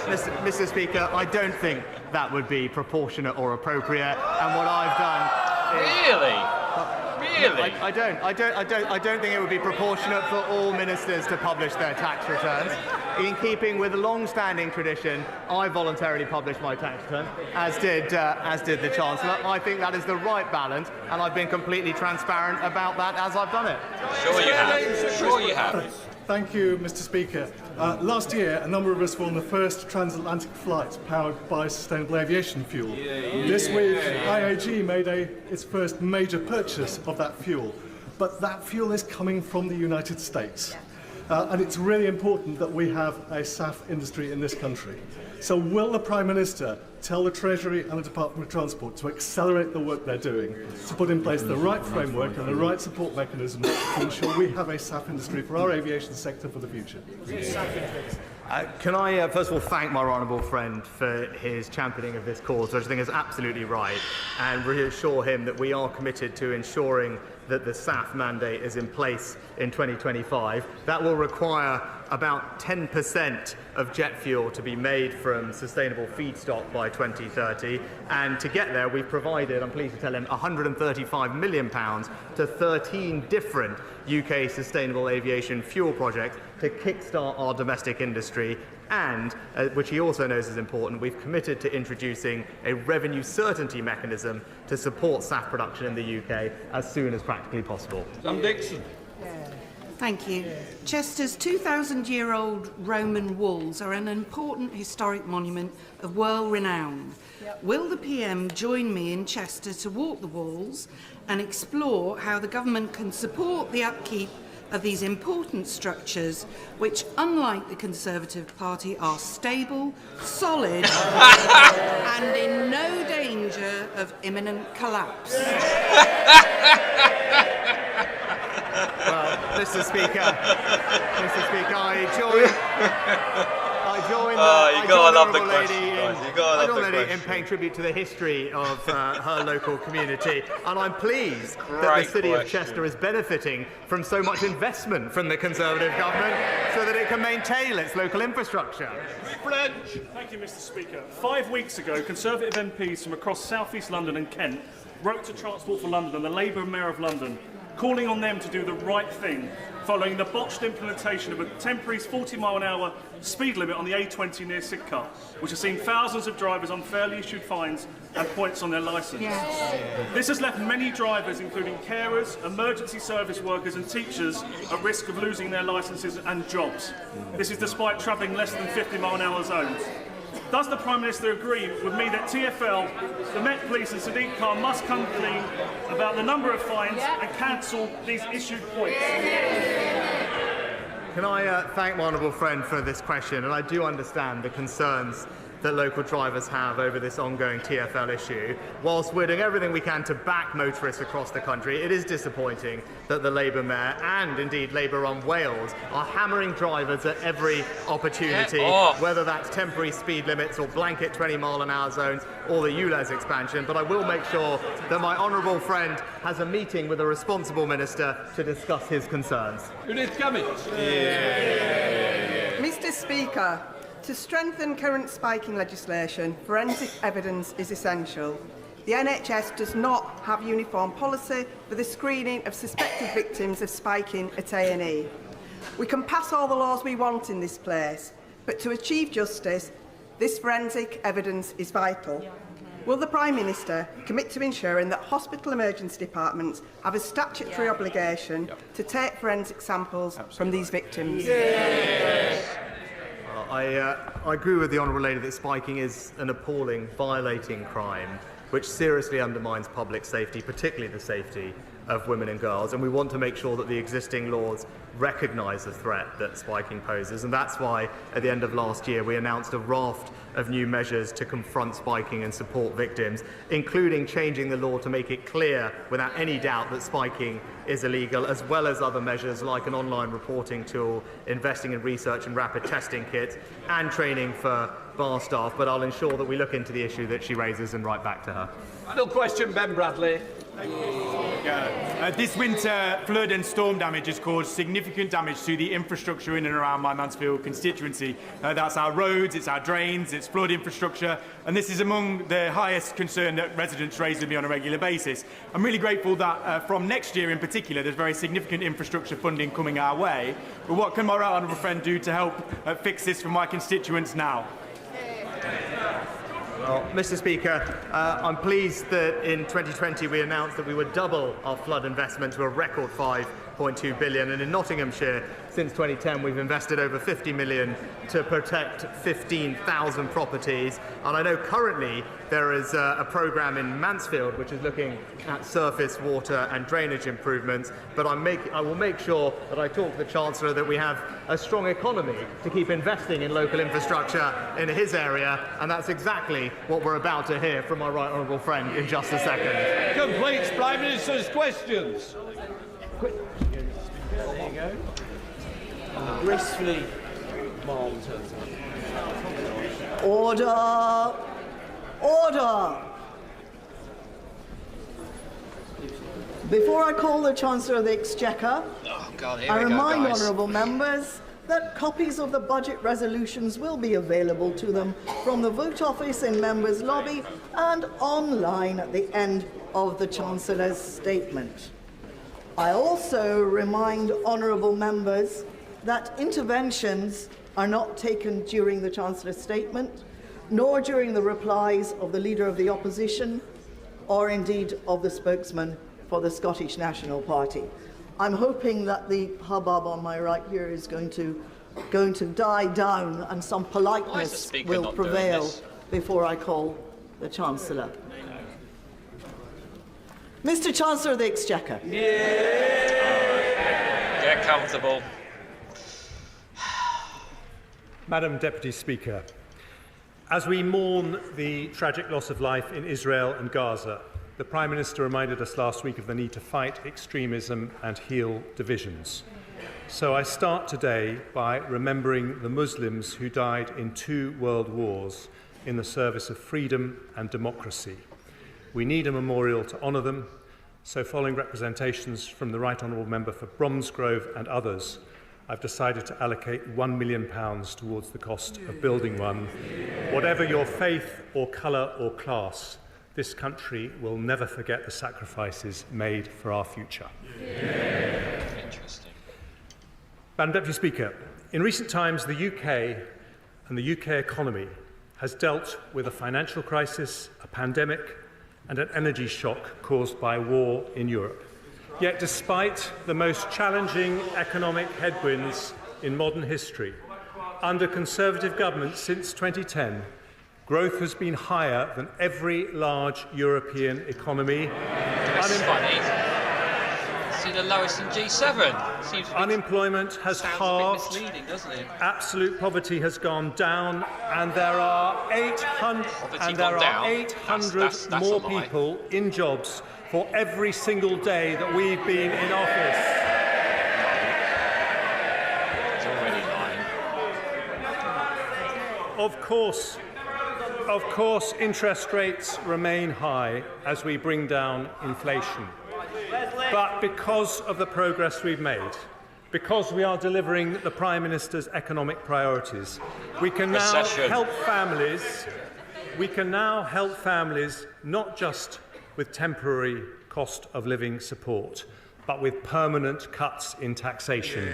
Speaker 5: Mr. Speaker, I don't think that would be proportionate or appropriate, and what I've done is...
Speaker 1: Really? Really?
Speaker 5: I don't think it would be proportionate for all ministers to publish their tax returns. In keeping with the long-standing tradition, I voluntarily published my tax return, as did the Chancellor. I think that is the right balance, and I've been completely transparent about that as I've done it.
Speaker 1: Sure you have. Sure you have.
Speaker 19: Thank you, Mr. Speaker. Last year, a number of us were on the first transatlantic flight powered by sustainable aviation fuel. This week, IAG made its first major purchase of that fuel. But that fuel is coming from the United States. And it's really important that we have a SAF industry in this country. So will the Prime Minister tell the Treasury and the Department of Transport to accelerate the work they're doing, to put in place the right framework and the right support mechanisms to ensure we have a SAF industry for our aviation sector for the future?
Speaker 5: Can I first of all thank my honourable friend for his championing of this cause, which I think is absolutely right, and reassure him that we are committed to ensuring that the SAF mandate is in place in 2025. That will require about 10% of jet fuel to be made from sustainable feedstock by 2030. And to get there, we've provided, I'm pleased to tell him, £135 million to 13 different UK sustainable aviation fuel projects to kickstart our domestic industry. And, which he also knows is important, we've committed to introducing a revenue certainty mechanism to support SAF production in the UK as soon as practically possible.
Speaker 3: Sam Dixon.
Speaker 20: Thank you. Chester's 2,000-year-old Roman walls are an important historic monument of world renown. Will the PM join me in Chester to walk the walls and explore how the government can support the upkeep of these important structures, which, unlike the Conservative Party, are stable, solid, and in no danger of imminent collapse?
Speaker 5: Well, Mr. Speaker, I join the lady in paying tribute to the history of her local community, and I'm pleased that the City of Chester is benefiting from so much investment from the Conservative government so that it can maintain its local infrastructure.
Speaker 21: Thank you, Mr. Speaker. 5 weeks ago, Conservative MPs from across South East London and Kent wrote to Transport for London and the Labour Mayor of London, calling on them to do the right thing following the botched implementation of a temporary 40-mile-an-hour speed limit on the A20 near Sidcup, which has seen thousands of drivers unfairly issued fines and points on their licence. This has left many drivers, including carers, emergency service workers and teachers, at risk of losing their licences and jobs. This is despite travelling less than 50-mile-an-hour zones. Does the Prime Minister agree with me that TfL, the Met Police and Sadiq Khan must come clean about the number of fines and cancel these issued points?
Speaker 5: Can I thank my honourable friend for this question, and I do understand the concerns that local drivers have over this ongoing TfL issue. Whilst we're doing everything we can to back motorists across the country, it is disappointing that the Labour Mayor and indeed Labour-run Wales are hammering drivers at every opportunity, whether that's temporary speed limits or blanket 20-mile-an-hour zones or the ULEZ expansion. But I will make sure that my honourable friend has a meeting with a responsible minister to discuss his concerns.
Speaker 22: Mr. Speaker, to strengthen current spiking legislation, forensic evidence is essential. The NHS does not have uniform policy for the screening of suspected victims of spiking at A&E. We can pass all the laws we want in this place, but to achieve justice, this forensic evidence is vital. Will the Prime Minister commit to ensuring that hospital emergency departments have a statutory obligation to take forensic samples from these victims?
Speaker 5: I agree with the Honourable Lady that spiking is an appalling, violating crime which seriously undermines public safety, particularly the safety of women and girls, and we want to make sure that the existing laws recognise the threat that spiking poses, and that's why at the end of last year we announced a raft of new measures to confront spiking and support victims, including changing the law to make it clear without any doubt that spiking is illegal, as well as other measures like an online reporting tool, investing in research and rapid testing kits, and training for bar staff. But I'll ensure that we look into the issue that she raises and write back to her.
Speaker 3: Final question, Ben Bradley.
Speaker 23: This winter, flood and storm damage has caused significant damage to the infrastructure in and around my Mansfield constituency. That's our roads, it's our drains, it's flood infrastructure, and this is among the highest concern that residents raise with me on a regular basis. I'm really grateful that from next year in particular, there's very significant infrastructure funding coming our way. But what can my right honourable friend do to help fix this for my constituents now?
Speaker 5: Well, Mr. Speaker, I'm pleased that in 2020 we announced that we would double our flood investment to a record £5.2 billion, and in Nottinghamshire since 2010 we've invested over £50 million to protect 15,000 properties, and I know currently there is a programme in Mansfield which is looking at surface water and drainage improvements, but I will make sure that I talk to the Chancellor that we have a strong economy to keep investing in local infrastructure in his area, and that's exactly what we're about to hear from my right honourable friend in just a second.
Speaker 3: Completes Prime Minister's questions.
Speaker 24: There you go. Gracefully, Mom turns up.
Speaker 22: Order! Order! Before I call the Chancellor of the Exchequer, I remind honourable members
Speaker 2: that copies of the budget resolutions will be available to them from the vote office in Members' Lobby and online at the end of the Chancellor's statement. I also remind honourable members that interventions are not taken during the Chancellor's statement, nor during the replies of the Leader of the Opposition, or indeed of the spokesman for the Scottish National Party. I'm hoping that the hubbub on my right here is going to die down and some politeness will prevail before I call the Chancellor. Mr. Chancellor of the Exchequer.
Speaker 1: Get comfortable.
Speaker 4: Madam Deputy Speaker, as we mourn the tragic loss of life in Israel and Gaza, the Prime Minister reminded us last week of the need to fight extremism and heal divisions. So I start today by remembering the Muslims who died in 2 world wars in the service of freedom and democracy. We need a memorial to honour them, so following representations from the Right Honourable Member for Bromsgrove and others, I've decided to allocate £1 million towards the cost of building one. Whatever your faith or colour or class, this country will never forget the sacrifices made for our future.
Speaker 1: Interesting.
Speaker 4: Madam Deputy Speaker, in recent times the UK and the UK economy has dealt with a financial crisis, a pandemic and an energy shock caused by war in Europe. Yet despite the most challenging economic headwinds in modern history, under Conservative governments since 2010, growth has been higher than every large European economy.
Speaker 1: That's funny. See the lowest in G7.
Speaker 4: Unemployment has halved.
Speaker 1: Misleading, doesn't it?
Speaker 4: Absolute poverty has gone down, and there are 800 more people in jobs for every single day that we've been in office.
Speaker 1: It's already lying.
Speaker 4: Of course, interest rates remain high as we bring down inflation. But because of the progress we've made, because we are delivering the Prime Minister's economic priorities, we can now help families. We can now help families not just with temporary cost of living support, but with permanent cuts in taxation.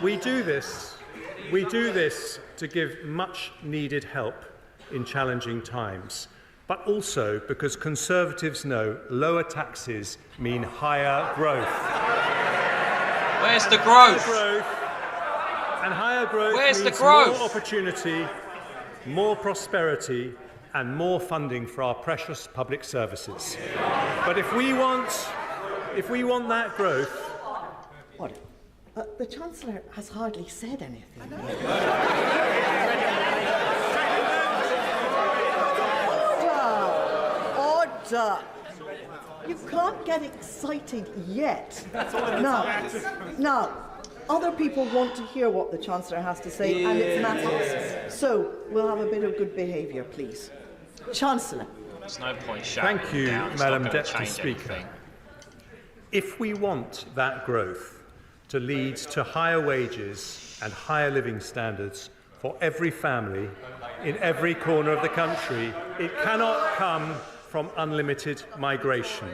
Speaker 4: We do this to give much needed help in challenging times, but also because Conservatives know lower taxes mean higher growth.
Speaker 1: Where's the growth?
Speaker 4: And higher growth means more opportunity, more prosperity, and more funding for our precious public services. But if we want that growth...
Speaker 2: What? The Chancellor has hardly said anything. Order! You can't get excited yet. Now, other people want to hear what the Chancellor has to say, and it's matters. So we'll have a bit of good behaviour, please. Chancellor.
Speaker 1: There's no point shouting.
Speaker 4: Thank you, Madam Deputy Speaker. If we want that growth to lead to higher wages and higher living standards for every family in every corner of the country, it cannot come from unlimited migration.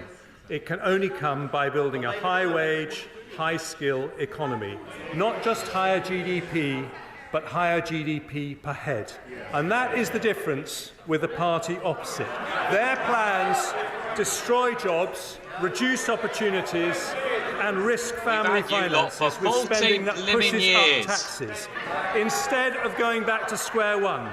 Speaker 4: It can only come by building a high-wage, high-skill economy, not just higher GDP, but higher GDP per head. And that is the difference with the party opposite. Their plans destroy jobs, reduce opportunities, and risk family finances with spending that pushes up taxes. Instead of going back to square one,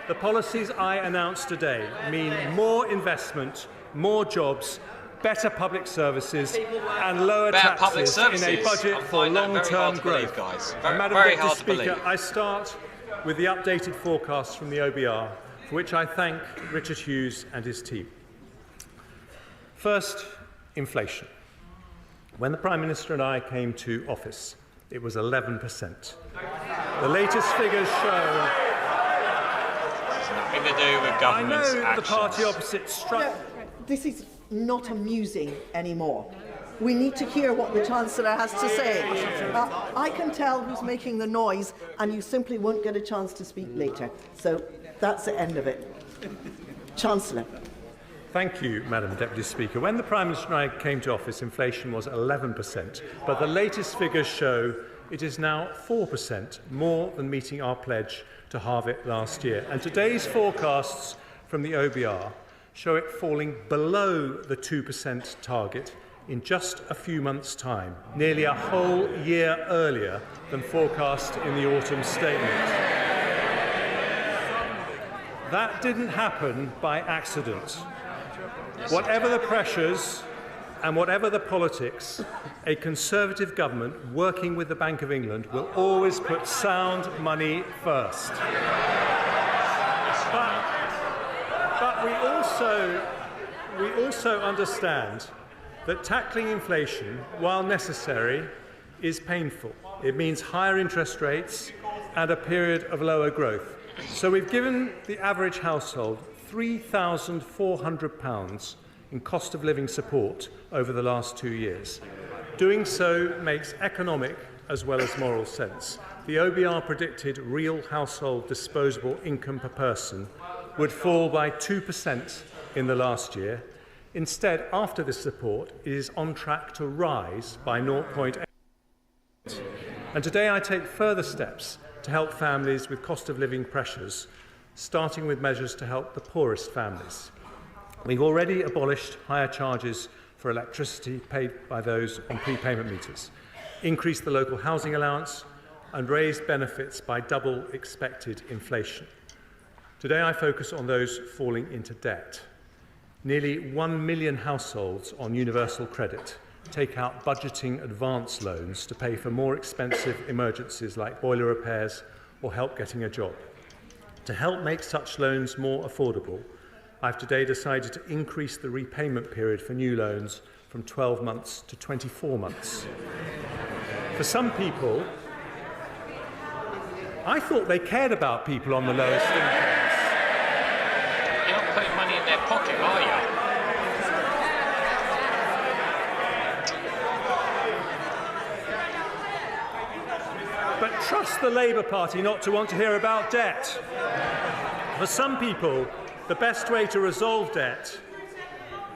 Speaker 4: the policies I announced today mean more investment, more jobs, better public services and lower taxes in a budget for long-term growth. Madam Deputy Speaker, I start with the updated forecast from the OBR, for which I thank Richard Hughes and his team. First, inflation. When the Prime Minister and I came to office, it was 11%. The latest figures show...
Speaker 1: Nothing to do with government's
Speaker 4: I know the party opposite struck...
Speaker 2: This is not amusing anymore. We need to hear what the Chancellor has to say. I can tell who's making the noise, and you simply won't get a chance to speak later. So that's the end of it. Chancellor.
Speaker 4: Thank you, Madam Deputy Speaker. When the Prime Minister and I came to office, inflation was 11%, but the latest figures show it is now 4%, more than meeting our pledge to halve it last year. And today's forecasts from the OBR show it falling below the 2% target in just a few months' time, nearly a whole year earlier than forecast in the autumn statement. That didn't happen by accident. Whatever the pressures and whatever the politics, a Conservative government working with the Bank of England will always put sound money first. But we also understand that tackling inflation, while necessary, is painful. It means higher interest rates and a period of lower growth. So we've given the average household £3,400 in cost of living support over the last 2 years. Doing so makes economic as well as moral sense. The OBR predicted real household disposable income per person would fall by 2% in the last year. Instead, after this support, it is on track to rise by 0.8%. And today I take further steps to help families with cost of living pressures, starting with measures to help the poorest families. We've already abolished higher charges for electricity paid by those on prepayment meters, increased the local housing allowance, and raised benefits by double expected inflation. Today I focus on those falling into debt. Nearly 1 million households on universal credit take out budgeting advance loans to pay for more expensive emergencies like boiler repairs or help getting a job. To help make such loans more affordable, I've today decided to increase the repayment period for new loans from 12 months to 24 months. For some people, I thought they cared about people on the lowest incomes.
Speaker 1: You're not putting money in their pocket, are you?
Speaker 4: But trust the Labour Party not to want to hear about debt. For some people, the best way to resolve debt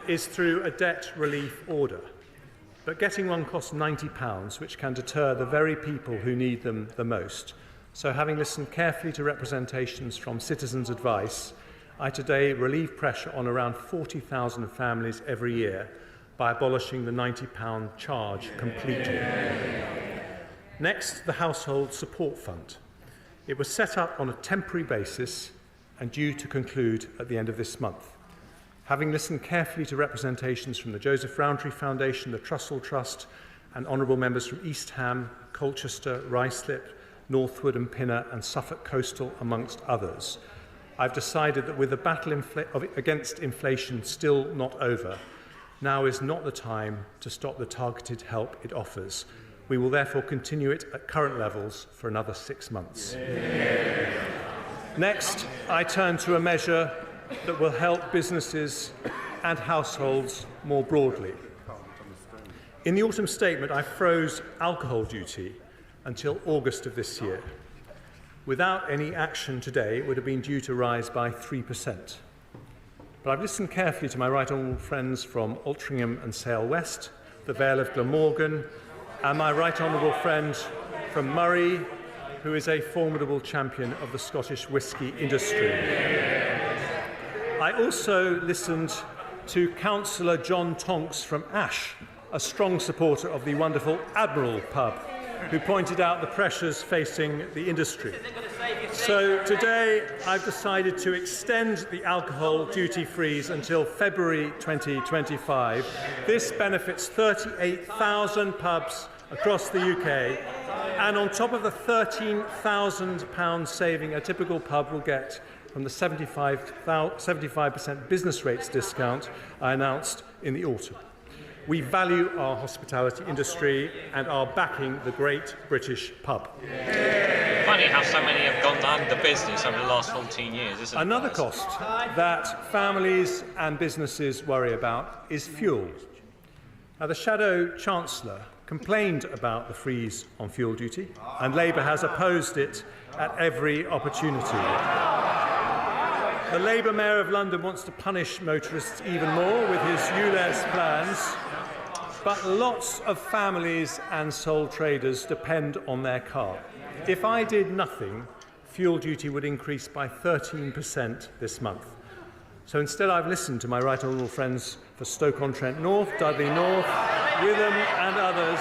Speaker 4: is through a debt relief order. But getting one costs £90, which can deter the very people who need them the most. So having listened carefully to representations from citizens' advice, I today relieve pressure on around 40,000 families every year by abolishing the £90 charge completely. Next, the Household Support Fund. It was set up on a temporary basis and due to conclude at the end of this month. Having listened carefully to representations from the Joseph Rowntree Foundation, the Trussell Trust, and honourable members from East Ham, Colchester, Ruislip, Northwood and Pinner, and Suffolk Coastal, amongst others, I've decided that with the battle against inflation still not over, now is not the time to stop the targeted help it offers. We will therefore continue it at current levels for another 6 months. Next, I turn to a measure that will help businesses and households more broadly. In the autumn statement, I froze alcohol duty until August of this year. Without any action today, it would have been due to rise by 3%. But I've listened carefully to my right honourable friends from Altrincham and Sale West, the Vale of Glamorgan, and my right honourable friend from Murray, who is a formidable champion of the Scottish whisky industry. I also listened to Councillor John Tonks from Ash, a strong supporter of the wonderful Admiral pub, who pointed out the pressures facing the industry. So today I've decided to extend the alcohol duty freeze until February 2025. This benefits 38,000 pubs across the UK, and on top of the £13,000 saving a typical pub will get from the 75% business rates discount I announced in the autumn. We value our hospitality industry and are backing the great British pub.
Speaker 1: Funny how so many have gone under business over the last 14 years, isn't it?
Speaker 4: Another cost that families and businesses worry about is fuel. Now, the Shadow Chancellor complained about the freeze on fuel duty, and Labour has opposed it at every opportunity. The Labour Mayor of London wants to punish motorists even more with his ULEZ plans, but lots of families and sole traders depend on their car. If I did nothing, fuel duty would increase by 13% this month. So instead, I've listened to my right honourable friends for Stoke-on-Trent North, Dudley North, Witham and others,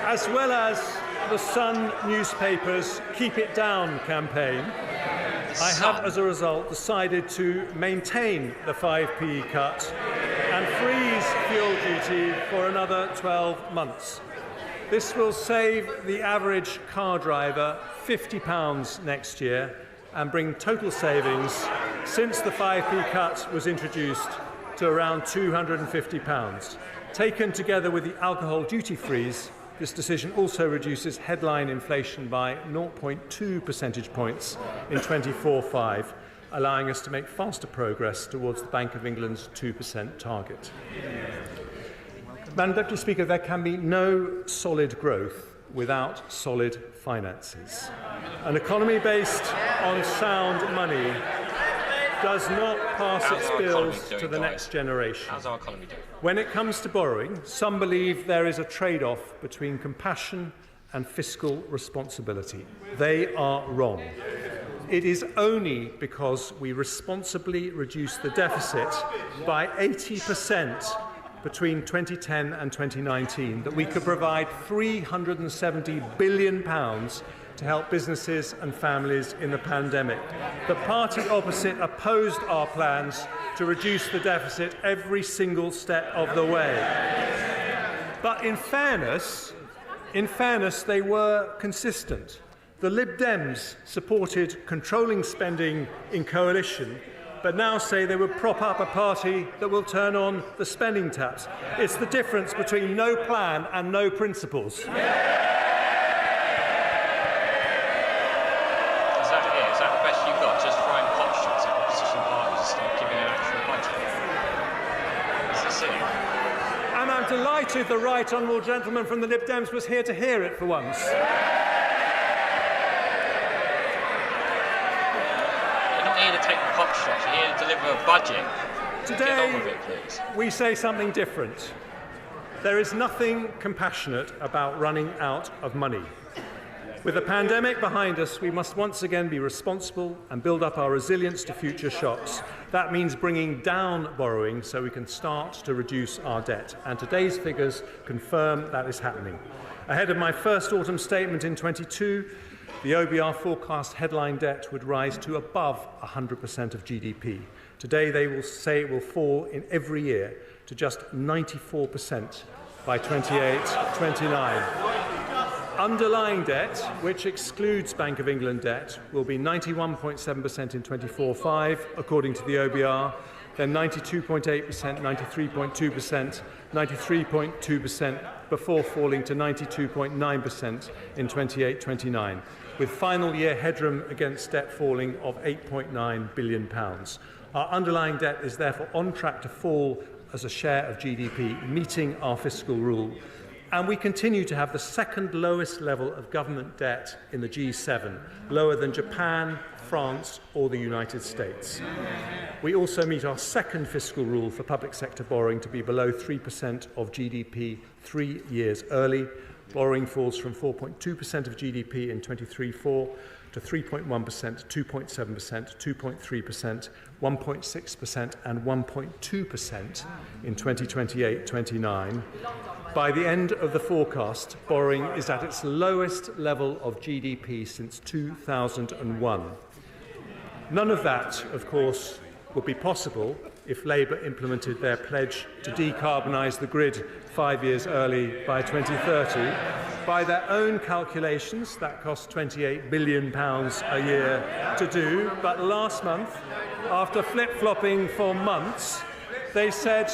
Speaker 4: as well as the Sun newspaper's Keep It Down campaign. I have, as a result, decided to maintain the 5p cut and freeze fuel duty for another 12 months. This will save the average car driver £50 next year and bring total savings since the 5p cut was introduced to around £250. Taken together with the alcohol duty freeze, this decision also reduces headline inflation by 0.2 percentage points in 24/5, allowing us to make faster progress towards the Bank of England's 2% target. Madam Deputy Speaker, there can be no solid growth without solid finances. An economy based on sound money does not pass its bills to the next generation.
Speaker 1: How's our economy doing?
Speaker 4: When it comes to borrowing, some believe there is a trade-off between compassion and fiscal responsibility. They are wrong. It is only because we responsibly reduce the deficit by 80% between 2010 and 2019 that we could provide £370 billion to help businesses and families in the pandemic. The party opposite opposed our plans to reduce the deficit every single step of the way. But in fairness, they were consistent. The Lib Dems supported controlling spending in coalition, but now say they would prop up a party that will turn on the spending taps. It's the difference between no plan and no principles.
Speaker 1: Is that the best you've got? Just throwing pot shots at opposition parties instead of giving an actual budget? Is this it?
Speaker 4: And I'm delighted the right honourable gentleman from the Lib Dems was here to hear it for once.
Speaker 1: You're not here to take pot shots, you're here to deliver a budget.
Speaker 4: Today,
Speaker 1: get on with it, please.
Speaker 4: We say something different. There is nothing compassionate about running out of money. With the pandemic behind us, we must once again be responsible and build up our resilience to future shocks. That means bringing down borrowing so we can start to reduce our debt. And today's figures confirm that is happening. Ahead of my first autumn statement in 22, the OBR forecast headline debt would rise to above 100% of GDP. Today, they will say it will fall in every year to just 94% by 28-29. Underlying debt, which excludes Bank of England debt, will be 91.7% in 24/5, according to the OBR, then 92.8%, 93.2%, 93.2% before falling to 92.9% in 28-29, with final year headroom against debt falling of £8.9 billion. Our underlying debt is therefore on track to fall as a share of GDP, meeting our fiscal rule. And we continue to have the second lowest level of government debt in the G7, lower than Japan, France or the United States. We also meet our second fiscal rule for public sector borrowing to be below 3% of GDP 3 years early. Borrowing falls from 4.2% of GDP in 23-4 to 3.1%, 2.7%, 2.3%, 1.6% and 1.2% in 2028-29. By the end of the forecast, borrowing is at its lowest level of GDP since 2001. None of that, of course, would be possible if Labour implemented their pledge to decarbonise the grid 5 years early by 2030. By their own calculations, that costs £28 billion a year to do. But last month, after flip-flopping for months, they said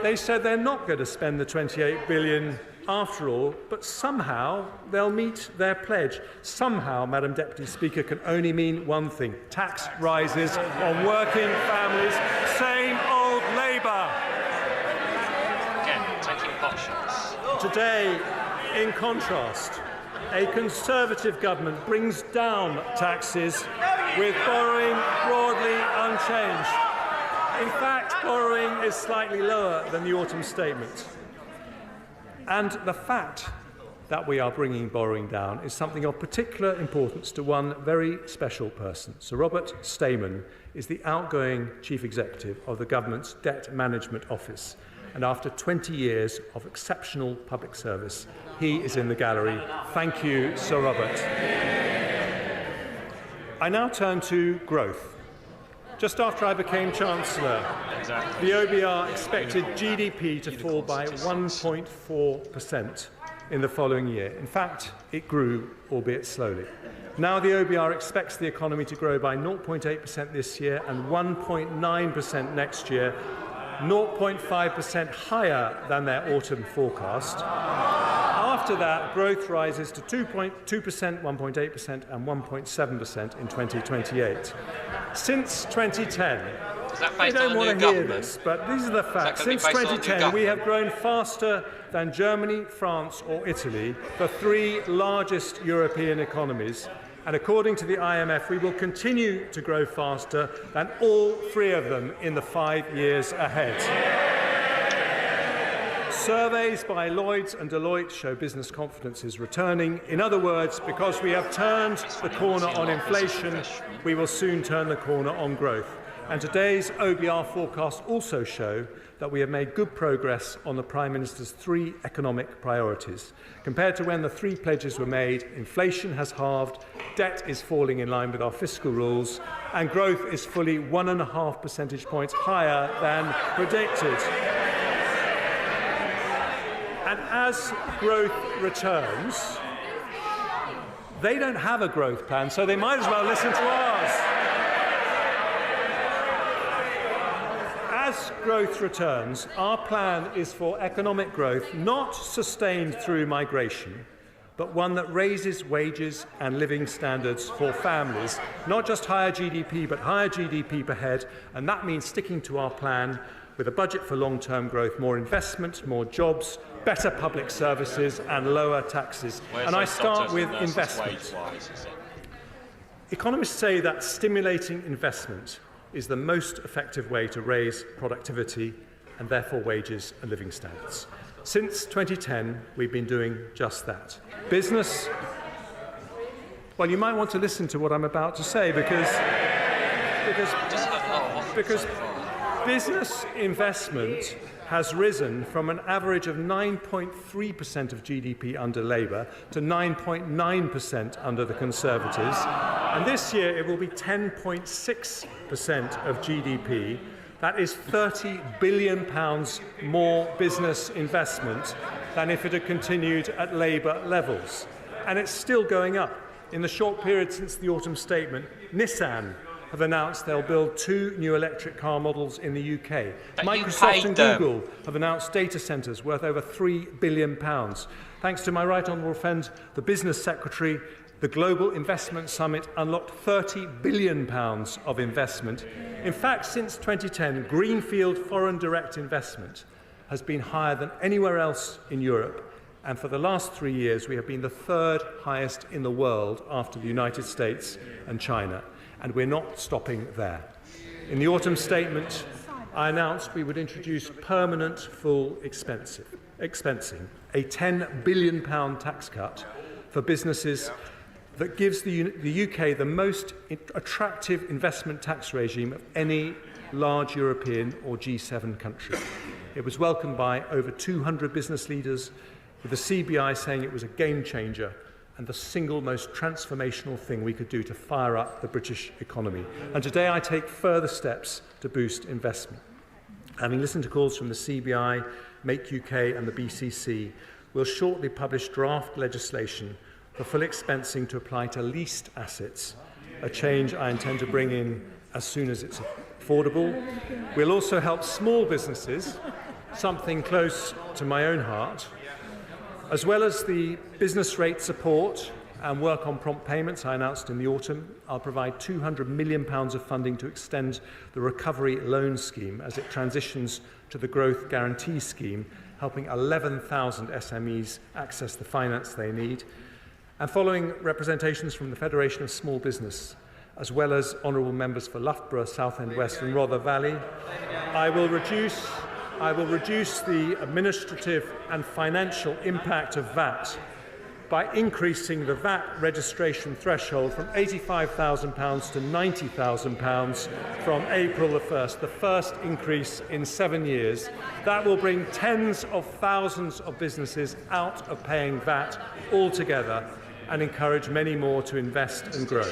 Speaker 4: they're not going to spend the £28 billion after all, but somehow they'll meet their pledge. Somehow, Madam Deputy Speaker, can only mean one thing: tax rises on working families. Same old Labour. today, in contrast, a Conservative government brings down taxes with borrowing broadly unchanged. In fact, borrowing is slightly lower than the autumn statement. And the fact that we are bringing borrowing down is something of particular importance to one very special person. Sir Robert Stamen is the outgoing Chief Executive of the Government's Debt Management Office. And after 20 years of exceptional public service, he is in the gallery. Thank you, Sir Robert. I now turn to growth. Just after I became Chancellor, the OBR expected GDP to fall by 1.4% in the following year. In fact, it grew, albeit slowly. Now the OBR expects the economy to grow by 0.8% this year and 1.9% next year, 0.5% higher than their autumn forecast. After that, growth rises to 2.2%, 1.8% and 1.7% in 2028. Since 2010, I don't want to hear this, but these are the facts. Since 2010, we have grown faster than Germany, France or Italy, the three largest European economies. And according to the IMF, we will continue to grow faster than all three of them in the 5 years ahead. Surveys by Lloyds and Deloitte show business confidence is returning. In other words, because we have turned the corner on inflation, we will soon turn the corner on growth. And today's OBR forecasts also show that we have made good progress on the Prime Minister's three economic priorities. Compared to when the three pledges were made, inflation has halved, debt is falling in line with our fiscal rules, and growth is fully 1.5 percentage points higher than predicted. And as growth returns, they don't have a growth plan, so they might as well listen to ours. As growth returns, our plan is for economic growth not sustained through migration, but one that raises wages and living standards for families. Not just higher GDP, but higher GDP per head, and that means sticking to our plan with a budget for long-term growth, more investment, more jobs, better public services and lower taxes. And I start with investment. Economists say that stimulating investment is the most effective way to raise productivity and therefore wages and living standards. Since 2010, we've been doing just that. Business, well, you might want to listen to what I'm about to say because business investment has risen from an average of 9.3% of GDP under Labour to 9.9% under the Conservatives. And this year it will be 10.6% of GDP. That is £30 billion more business investment than if it had continued at Labour levels. And it's still going up. In the short period since the autumn statement, Nissan have announced they'll build 2 new electric car models in the UK. Microsoft and Google have announced data centres worth over £3 billion. Thanks to my right honourable friend, the Business Secretary, the Global Investment Summit unlocked £30 billion of investment. In fact, since 2010, greenfield foreign direct investment has been higher than anywhere else in Europe. And for the last 3 years, we have been the third highest in the world after the United States and China. And we're not stopping there. In the autumn statement, I announced we would introduce permanent full expensing, a £10 billion tax cut for businesses that gives the UK the most attractive investment tax regime of any large European or G7 country. It was welcomed by over 200 business leaders, with the CBI saying it was a game changer and the single most transformational thing we could do to fire up the British economy. And today I take further steps to boost investment. Having listened to calls from the CBI, Make UK and the BCC, we'll shortly publish draft legislation for full expensing to apply to leased assets, a change I intend to bring in as soon as it's affordable. We'll also help small businesses, something close to my own heart, as well as the business rate support and work on prompt payments I announced in the autumn. I'll provide £200 million of funding to extend the recovery loan scheme as it transitions to the growth guarantee scheme helping 11,000 SMEs access the finance they need, and following representations from the Federation of Small Business, as well as honourable members for Loughborough, Southend West and Rother Valley, I will reduce the administrative and financial impact of VAT by increasing the VAT registration threshold from £85,000 to £90,000 from April the 1st, the first increase in 7 years. That will bring tens of thousands of businesses out of paying VAT altogether and encourage many more to invest and grow.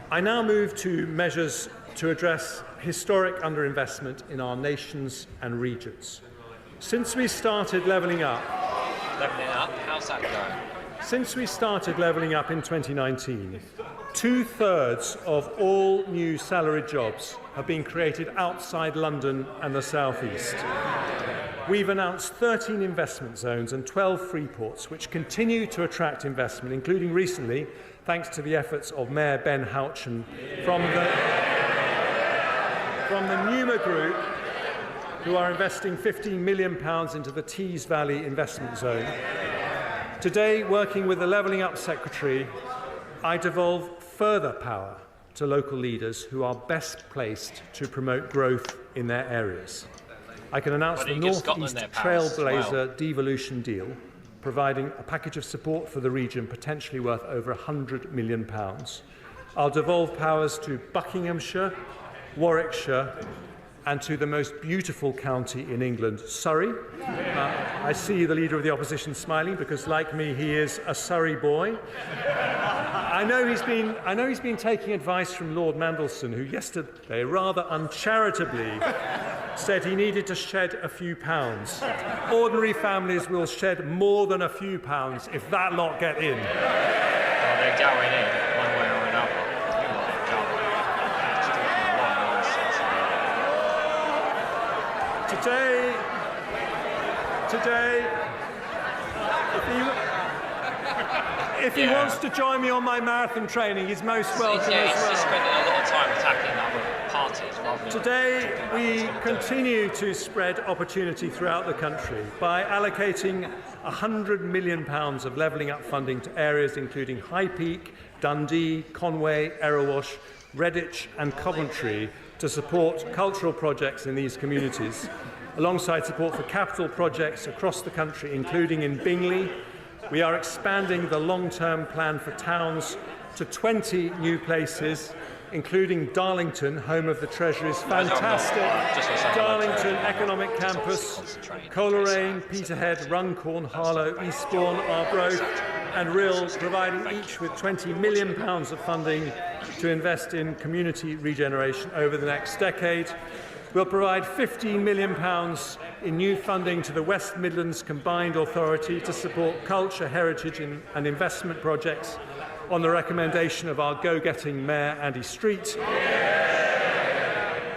Speaker 4: I now move to measures to address historic underinvestment in our nations and regions. Since we started levelling up,
Speaker 1: how's that going?
Speaker 4: Since we started levelling up in 2019, 2/3 of all new salaried jobs have been created outside London and the South East. We've announced 13 investment zones and 12 free ports, which continue to attract investment, including recently, thanks to the efforts of Mayor Ben Houchen from the Numa Group, who are investing £15 million into the Tees Valley investment zone. Today, working with the Levelling Up Secretary, I devolve further power to local leaders who are best placed to promote growth in their areas. I can announce the North East Trailblazer devolution deal, providing a package of support for the region potentially worth over £100 million. I'll devolve powers to Buckinghamshire, Warwickshire, and to the most beautiful county in England, Surrey. I see the Leader of the Opposition smiling because, like me, he is a Surrey boy. I know he's been taking advice from Lord Mandelson, who yesterday rather uncharitably said he needed to shed a few pounds. Ordinary families will shed more than a few pounds if that lot get in.
Speaker 1: Well, they're going in one way or another.
Speaker 4: Today, if he wants to join me on my marathon training, he's most welcome as well.
Speaker 1: He's spending a lot of time attacking other parties rather than...
Speaker 4: Today, we continue to spread opportunity throughout the country by allocating £100 million of levelling up funding to areas including High Peak, Dundee, Conway, Erewash, Redditch and Coventry to support cultural projects in these communities, alongside support for capital projects across the country, including in Bingley. We are expanding the long-term plan for towns to 20 new places, including Darlington, home of the Treasury's fantastic Darlington Economic Campus, Coleraine, Peterhead, Runcorn, Harlow, Eastbourne, Arbroath and Rhyl, providing each with £20 million of funding to invest in community regeneration over the next decade. We'll provide £15 million in new funding to the West Midlands Combined Authority to support culture, heritage and investment projects on the recommendation of our go-getting Mayor Andy Street.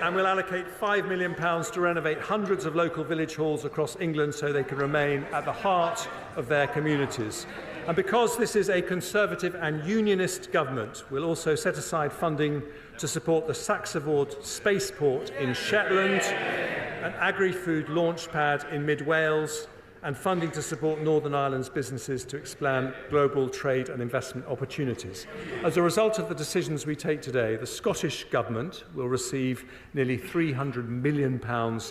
Speaker 4: And we'll allocate £5 million to renovate hundreds of local village halls across England so they can remain at the heart of their communities. And because this is a Conservative and Unionist government, we'll also set aside funding to support the Saxavord Spaceport in Shetland, an agri-food launchpad in mid-Wales, and funding to support Northern Ireland's businesses to expand global trade and investment opportunities. As a result of the decisions we take today, the Scottish Government will receive nearly £300 million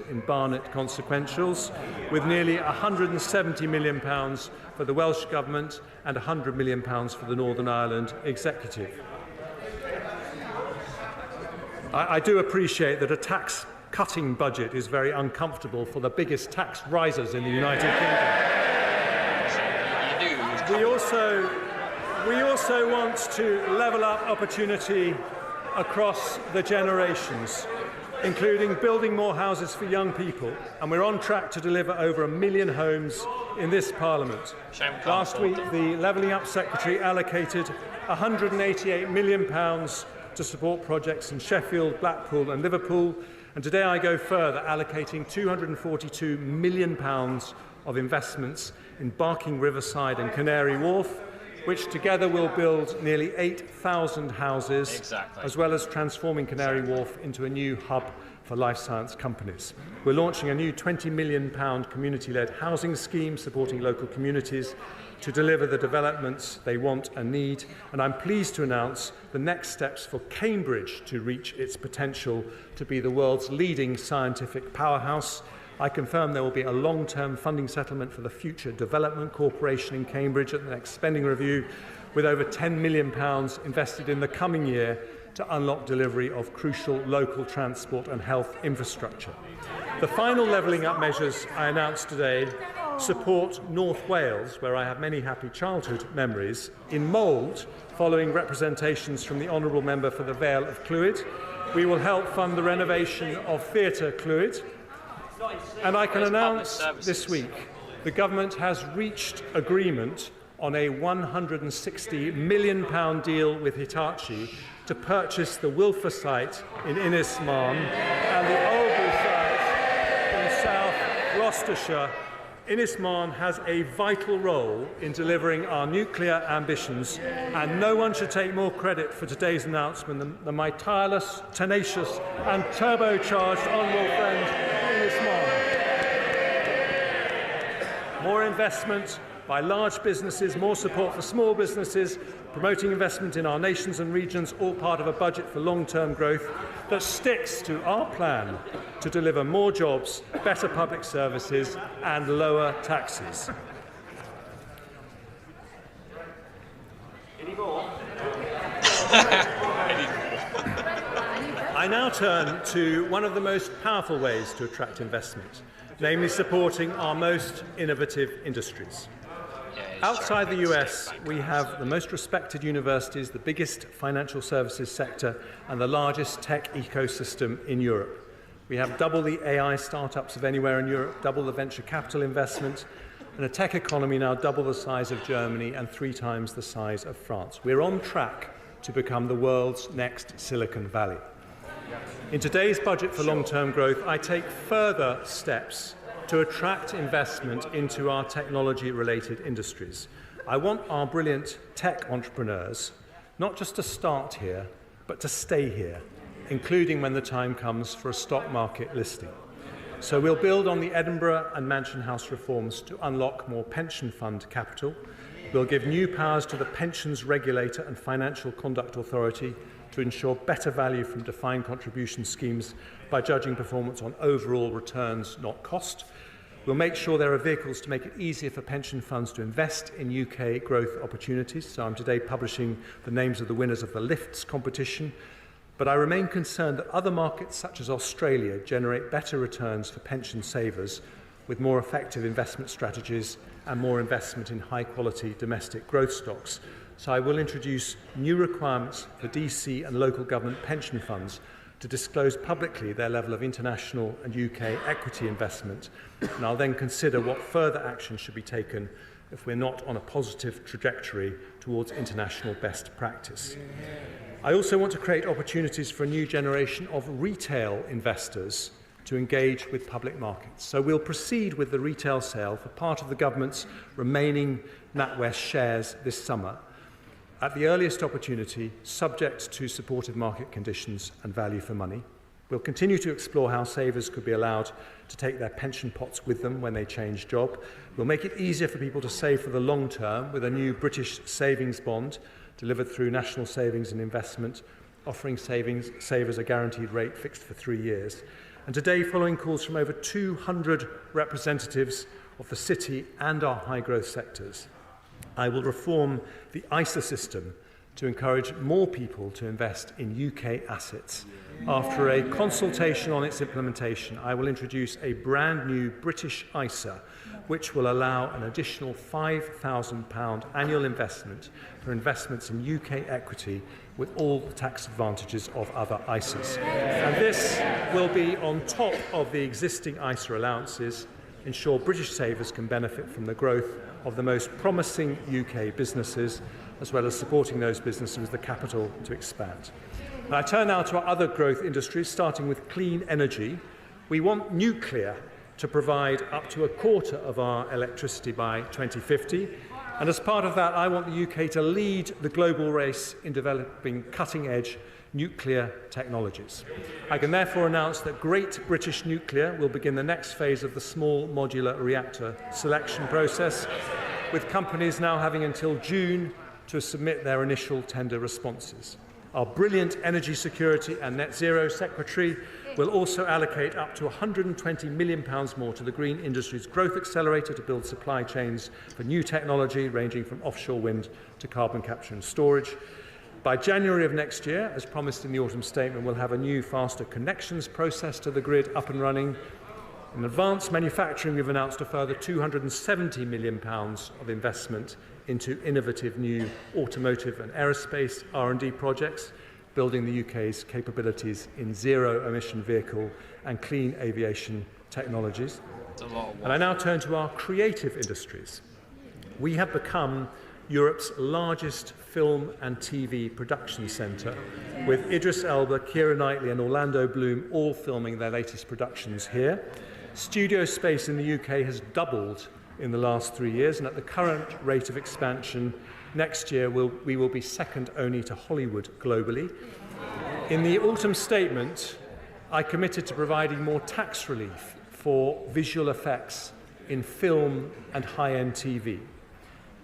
Speaker 4: in Barnet consequentials, with nearly £170 million for the Welsh Government and £100 million for the Northern Ireland Executive. I do appreciate that a tax-cutting budget is very uncomfortable for the biggest tax risers in the United Kingdom. We also want to level up opportunity across the generations, including building more houses for young people, and we're on track to deliver over 1 million homes in this Parliament. Last week, the Levelling Up Secretary allocated £188 million to support projects in Sheffield, Blackpool and Liverpool, and today I go further, allocating £242 million of investments in Barking Riverside and Canary Wharf, which together will build nearly 8,000 houses, as well as transforming Canary Wharf into a new hub for life science companies. We're launching a new £20 million community-led housing scheme supporting local communities to deliver the developments they want and need, and I'm pleased to announce the next steps for Cambridge to reach its potential to be the world's leading scientific powerhouse. I confirm there will be a long-term funding settlement for the Future Development Corporation in Cambridge at the next spending review, with over £10 million invested in the coming year to unlock delivery of crucial local transport and health infrastructure. The final levelling up measures I announced today support North Wales, where I have many happy childhood memories, in mould, following representations from the Honourable Member for the Vale of Clwyd. We will help fund the renovation of Theatre Clwyd. And I can announce this week the Government has reached agreement on a £160 million deal with Hitachi to purchase the Wilfer site in Innismarn and the Oldbury site in South Gloucestershire. Innismarn has a vital role in delivering our nuclear ambitions, and no one should take more credit for today's announcement than my tireless, tenacious and turbocharged honourable friend Innismarn. More investment by large businesses, more support for small businesses, promoting investment in our nations and regions, all part of a budget for long-term growth that sticks to our plan to deliver more jobs, better public services and lower taxes. I now turn to one of the most powerful ways to attract investment, namely supporting our most innovative industries. Outside the US, we have the most respected universities, the biggest financial services sector, and the largest tech ecosystem in Europe. We have double the AI startups of anywhere in Europe, double the venture capital investment, and a tech economy now double the size of Germany and 3 times the size of France. We're on track to become the world's next Silicon Valley. In today's budget for long-term growth, I take further steps to attract investment into our technology-related industries. I want our brilliant tech entrepreneurs not just to start here, but to stay here, including when the time comes for a stock market listing. So we'll build on the Edinburgh and Mansion House reforms to unlock more pension fund capital. We'll give new powers to the Pensions Regulator and Financial Conduct Authority to ensure better value from defined contribution schemes by judging performance on overall returns, not cost. We'll make sure there are vehicles to make it easier for pension funds to invest in UK growth opportunities. So I'm today publishing the names of the winners of the LIFTS competition. But I remain concerned that other markets, such as Australia, generate better returns for pension savers with more effective investment strategies and more investment in high-quality domestic growth stocks. So I will introduce new requirements for DC and local government pension funds to disclose publicly their level of international and UK equity investment, and I'll then consider what further action should be taken if we're not on a positive trajectory towards international best practice. I also want to create opportunities for a new generation of retail investors to engage with public markets. So we'll proceed with the retail sale for part of the government's remaining NatWest shares this summer, at the earliest opportunity, subject to supportive market conditions and value for money. We'll continue to explore how savers could be allowed to take their pension pots with them when they change job. We'll make it easier for people to save for the long term with a new British savings bond delivered through National Savings and Investment, offering savers a guaranteed rate fixed for 3 years. And today, following calls from over 200 representatives of the city and our high-growth sectors, I will reform the ISA system to encourage more people to invest in UK assets. After a consultation on its implementation, I will introduce a brand new British ISA, which will allow an additional £5,000 annual investment for investments in UK equity with all the tax advantages of other ISAs. And this will be on top of the existing ISA allowances, ensure British savers can benefit from the growth of the most promising UK businesses, as well as supporting those businesses with the capital to expand. And I turn now to our other growth industries, starting with clean energy. We want nuclear to provide up to a quarter of our electricity by 2050, And as part of that, I want the UK to lead the global race in developing cutting-edge nuclear technologies. I can therefore announce that Great British Nuclear will begin the next phase of the small modular reactor selection process, with companies now having until June to submit their initial tender responses. Our brilliant Energy Security and Net Zero Secretary will also allocate up to £120 million more to the Green Industries Growth Accelerator to build supply chains for new technology ranging from offshore wind to carbon capture and storage. By January of next year, as promised in the autumn statement, we'll have a new faster connections process to the grid up and running. In advanced manufacturing, we've announced a further £270 million of investment into innovative new automotive and aerospace R&D projects, building the UK's capabilities in zero-emission vehicle and clean aviation technologies. And I now turn to our creative industries. We have become Europe's largest film and TV production centre, with Idris Elba, Keira Knightley and Orlando Bloom all filming their latest productions here. Studio space in the UK has doubled in the last 3 years, and at the current rate of expansion, next year we will be second only to Hollywood globally. In the autumn statement, I committed to providing more tax relief for visual effects in film and high-end TV.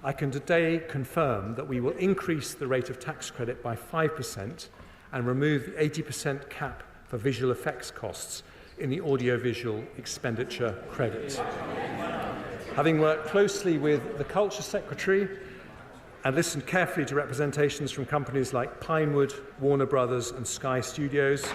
Speaker 4: I can today confirm that we will increase the rate of tax credit by 5% and remove the 80% cap for visual effects costs in the audiovisual expenditure credit. Having worked closely with the Culture Secretary and listened carefully to representations from companies like Pinewood, Warner Brothers and Sky Studios,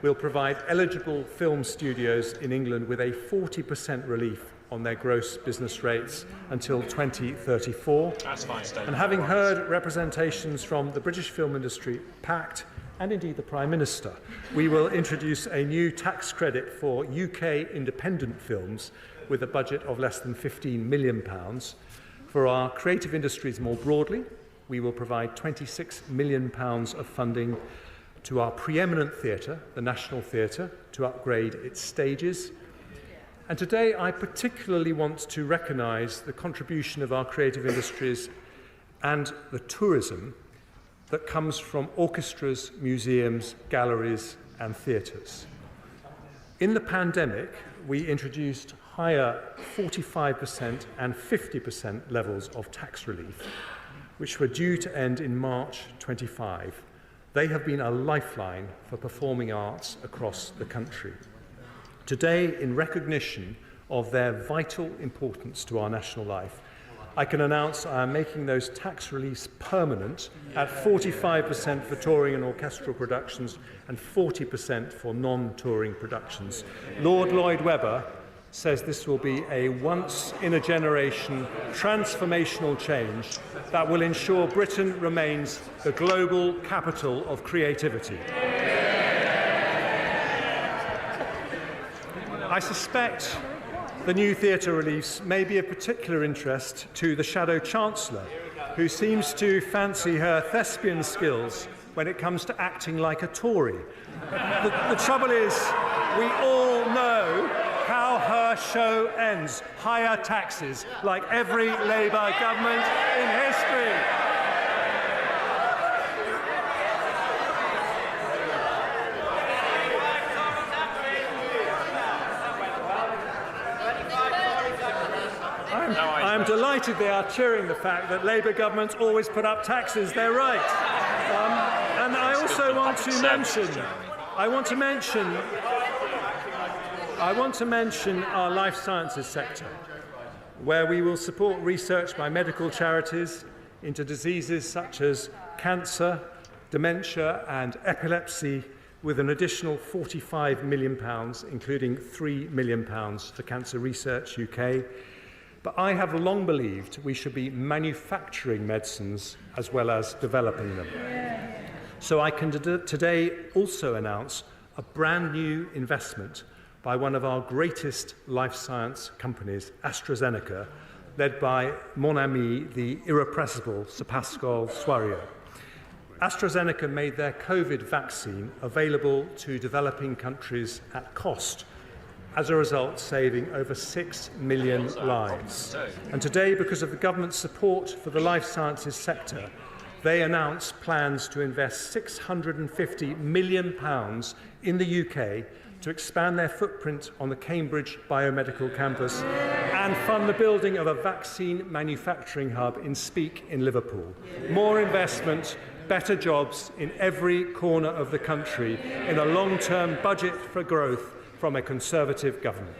Speaker 4: we'll provide eligible film studios in England with a 40% relief on their gross business rates until 2034.
Speaker 1: That's fine,
Speaker 4: and having heard representations from the British Film Industry Pact and indeed the Prime Minister, we will introduce a new tax credit for UK independent films with a budget of less than £15 million. For our creative industries more broadly, we will provide £26 million of funding to our preeminent theatre, the National Theatre, to upgrade its stages. And today I particularly want to recognise the contribution of our creative industries and the tourism that comes from orchestras, museums, galleries and theatres. In the pandemic, we introduced higher 45% and 50% levels of tax relief, which were due to end in March 25. They have been a lifeline for performing arts across the country. Today, in recognition of their vital importance to our national life, I can announce I am making those tax reliefs permanent at 45% for touring and orchestral productions and 40% for non-touring productions. Lord Lloyd Webber says this will be a once-in-a-generation transformational change that will ensure Britain remains the global capital of creativity. I suspect the new theatre reliefs may be of particular interest to the Shadow Chancellor, who seems to fancy her thespian skills when it comes to acting like a Tory. The trouble is, we all know how her show ends. Higher taxes, like every Labour government in history. I'm delighted they are cheering the fact that Labour governments always put up taxes. They're right. And I also want to mention our life sciences sector, where we will support research by medical charities into diseases such as cancer, dementia and epilepsy, with an additional £45 million, including £3 million for Cancer Research UK. But I have long believed we should be manufacturing medicines as well as developing them. So I can today also announce a brand new investment by one of our greatest life science companies, AstraZeneca, led by mon ami, the irrepressible Sir Pascal Soriot. AstraZeneca made their COVID vaccine available to developing countries at cost, as a result saving over 6 million lives. And today, because of the government's support for the life sciences sector, they announced plans to invest £650 million in the UK to expand their footprint on the Cambridge Biomedical Campus and fund the building of a vaccine manufacturing hub in Speke in Liverpool. More investment, better jobs in every corner of the country in a long-term budget for growth from a Conservative government.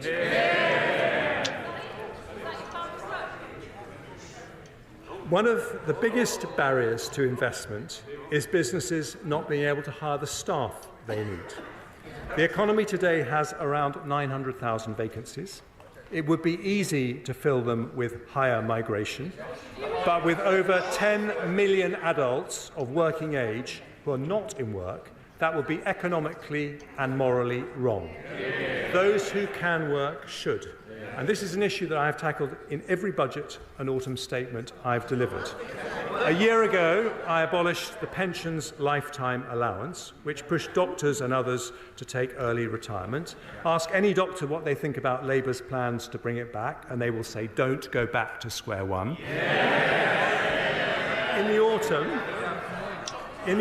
Speaker 4: One of the biggest barriers to investment is businesses not being able to hire the staff they need. The economy today has around 900,000 vacancies. It would be easy to fill them with higher migration, but with over 10 million adults of working age who are not in work, that would be economically and morally wrong. Those who can work should. And this is an issue that I have tackled in every budget and autumn statement I've delivered. A year ago, I abolished the pensions lifetime allowance, which pushed doctors and others to take early retirement. Ask any doctor what they think about Labour's plans to bring it back, and they will say, don't go back to square one. In the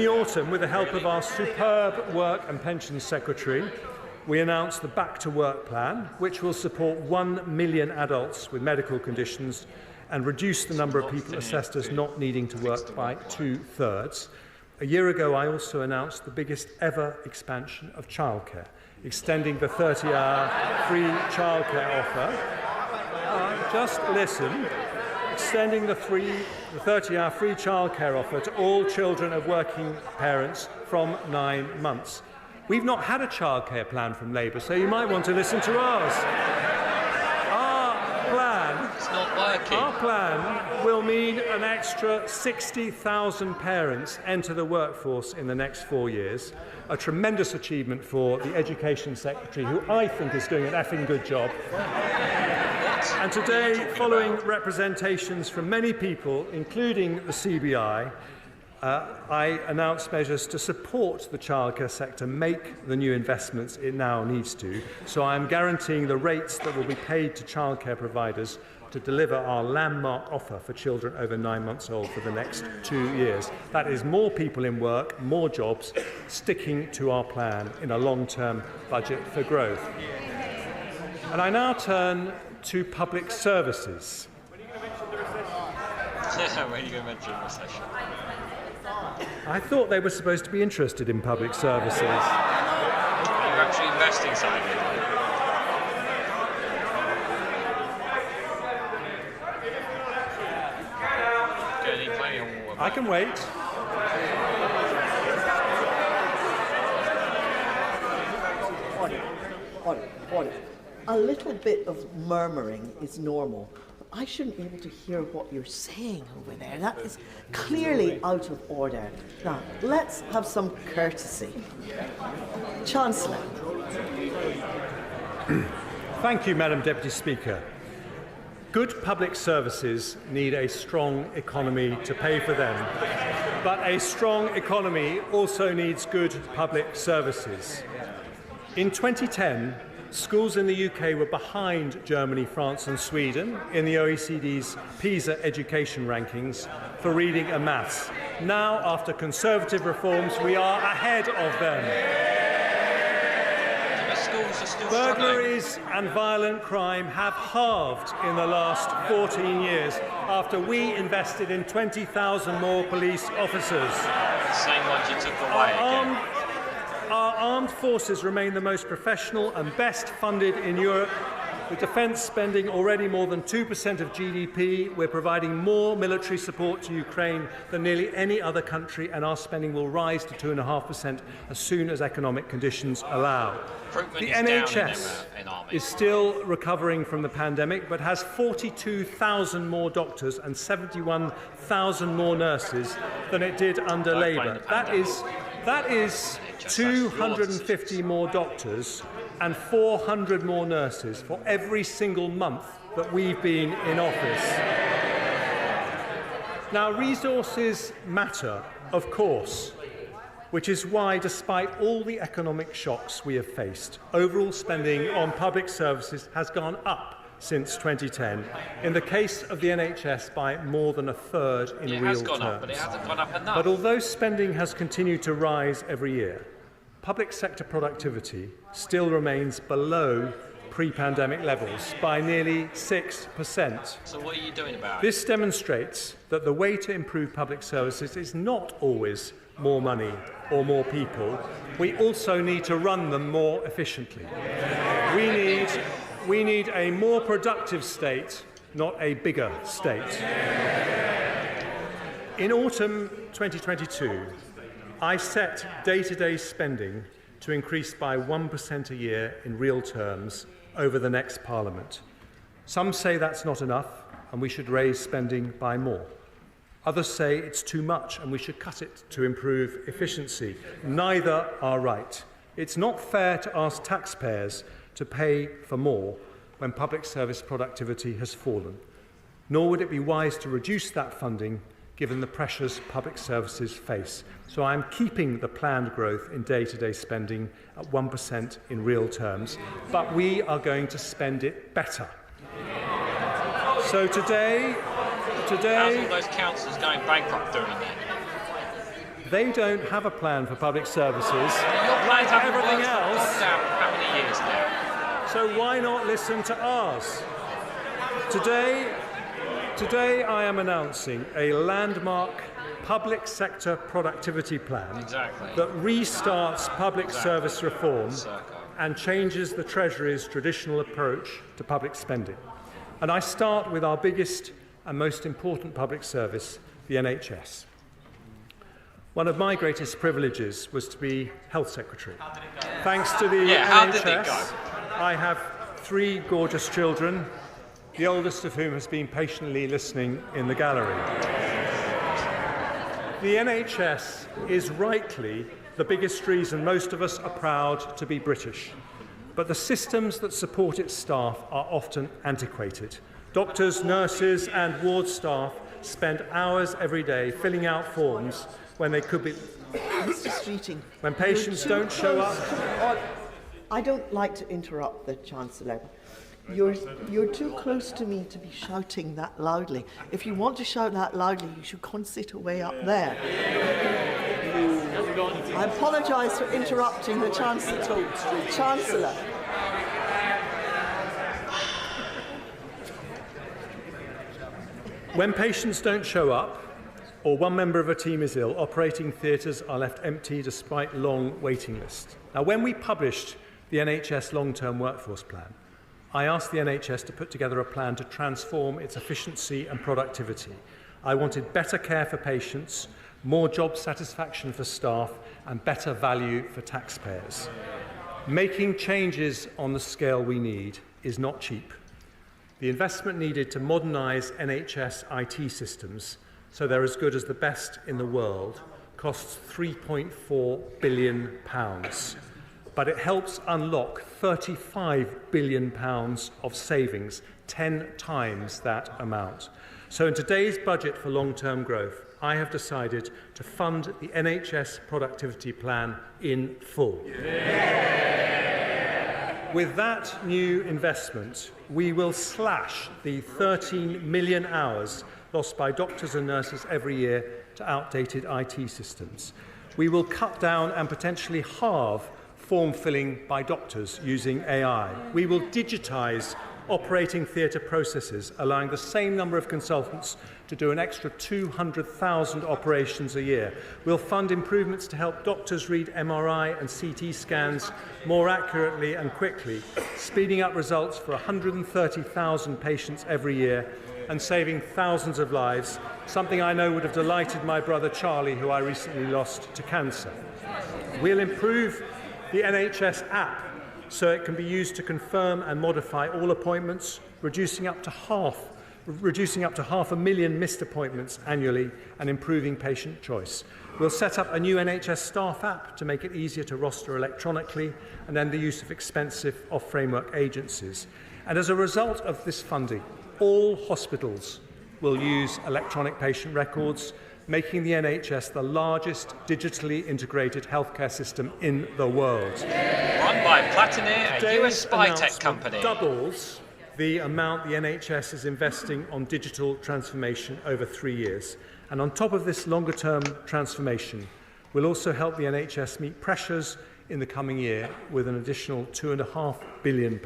Speaker 4: autumn, with the help of our superb Work and Pensions Secretary, we announced the Back to Work plan, which will support 1 million adults with medical conditions and reduce the number of people assessed as not needing to work by 2/3. A year ago, I also announced the biggest ever expansion of childcare, extending the 30-hour free childcare offer. Just listen. Extending the 30-hour free childcare offer to all children of working parents from 9 months. We've not had a childcare plan from Labour, so you might want to listen to ours. Our plan will mean an extra 60,000 parents enter the workforce in the next 4 years, a tremendous achievement for the Education Secretary, who I think is doing an effing good job. And today, following representations from many people, including the CBI, I announced measures to support the childcare sector make the new investments it now needs to. So I am guaranteeing the rates that will be paid to childcare providers to deliver our landmark offer for children over 9 months old for the next 2 years. That is more people in work, more jobs, sticking to our plan in a long-term budget for growth. And I now turn to public services.
Speaker 1: When are you going to mention recession?
Speaker 4: I thought they were supposed to be interested in public services.
Speaker 1: You're actually investing something.
Speaker 4: I can wait.
Speaker 2: Order. A little bit of murmuring is normal. I shouldn't be able to hear what you're saying over there. That is clearly out of order. Now, let's have some courtesy. Chancellor.
Speaker 4: Thank you, Madam Deputy Speaker. Good public services need a strong economy to pay for them, but a strong economy also needs good public services. In 2010, schools in the UK were behind Germany, France and Sweden in the OECD's PISA education rankings for reading and maths. Now, after Conservative reforms, we are ahead of them. Burglaries and violent crime have halved in the last 14 years after we invested in 20,000 more police officers.
Speaker 1: Same ones you took away again.
Speaker 4: Our armed forces remain the most professional and best funded in Europe. With defence spending already more than 2% of GDP, we're providing more military support to Ukraine than nearly any other country, and our spending will rise to 2.5% as soon as economic conditions allow. The NHS is still recovering from the pandemic, but has 42,000 more doctors and 71,000 more nurses than it did under Labour. That is 250 more doctors and 400 more nurses for every single month that we've been in office. Now, resources matter, of course, which is why, despite all the economic shocks we have faced, overall spending on public services has gone up since 2010. In the case of the NHS, by more than a third in real terms.
Speaker 1: It has gone up, but it hasn't gone up enough.
Speaker 4: But although spending has continued to rise every year, public sector productivity still remains below pre-pandemic levels by nearly 6%.
Speaker 1: So what are you doing about it?
Speaker 4: This demonstrates that the way to improve public services is not always more money or more people. We also need to run them more efficiently. We need a more productive state, not a bigger state. In autumn 2022, I set day-to-day spending to increase by 1% a year in real terms over the next Parliament. Some say that's not enough and we should raise spending by more. Others say it's too much and we should cut it to improve efficiency. Neither are right. It's not fair to ask taxpayers to pay for more when public service productivity has fallen. Nor would it be wise to reduce that funding given the pressures public services face. So I'm keeping the planned growth in day-to-day spending at 1% in real terms, but we are going to spend it better. So today...
Speaker 1: How's all those councils going bankrupt doing that?
Speaker 4: They don't have a plan for public services,
Speaker 1: Your plans
Speaker 4: like
Speaker 1: haven't
Speaker 4: everything
Speaker 1: worked for
Speaker 4: else.
Speaker 1: how many years now?
Speaker 4: So why not listen to ours? Today I am announcing a landmark public sector productivity plan that restarts public service reform and changes the Treasury's traditional approach to public spending. And I start with our biggest and most important public service, the NHS. One of my greatest privileges was to be Health Secretary. Thanks to the NHS, I have 3 gorgeous children, the oldest of whom has been patiently listening in the gallery. The NHS is rightly the biggest reason most of us are proud to be British, but the systems that support its staff are often antiquated. Doctors, nurses and ward staff spend hours every day filling out forms when they could be...
Speaker 2: Mr. Streeting,
Speaker 4: when patients don't show up...
Speaker 2: I don't like to interrupt the Chancellor. You're too close to me to be shouting that loudly. If you want to shout that loudly, you should come sit away up there. I apologise for interrupting the Chancellor.
Speaker 4: When patients don't show up, or one member of a team is ill, operating theatres are left empty despite long waiting lists. Now, when we published the NHS long-term workforce plan, I asked the NHS to put together a plan to transform its efficiency and productivity. I wanted better care for patients, more job satisfaction for staff, and better value for taxpayers. Making changes on the scale we need is not cheap. The investment needed to modernise NHS IT systems so they're as good as the best in the world costs £3.4 billion. But it helps unlock £35 billion of savings, 10 times that amount. So in today's budget for long-term growth, I have decided to fund the NHS productivity plan in full. With that new investment, we will slash the 13 million hours lost by doctors and nurses every year to outdated IT systems. We will cut down and potentially halve form filling by doctors using AI. We will digitise operating theatre processes, allowing the same number of consultants to do an extra 200,000 operations a year. We'll fund improvements to help doctors read MRI and CT scans more accurately and quickly, speeding up results for 130,000 patients every year and saving thousands of lives, something I know would have delighted my brother Charlie, who I recently lost to cancer. We'll improve the NHS app so it can be used to confirm and modify all appointments, reducing up to half 500,000 missed appointments annually and improving patient choice. We'll set up a new NHS staff app to make it easier to roster electronically and end the use of expensive off-framework agencies. And as a result of this funding, all hospitals will use electronic patient records. making the NHS the largest digitally integrated healthcare system in the world.
Speaker 1: Run by Platinum, a US spy tech company.
Speaker 4: Doubles the amount the NHS is investing on digital transformation over 3 years. And on top of this longer-term transformation, we'll also help the NHS meet pressures in the coming year with an additional £2.5 billion.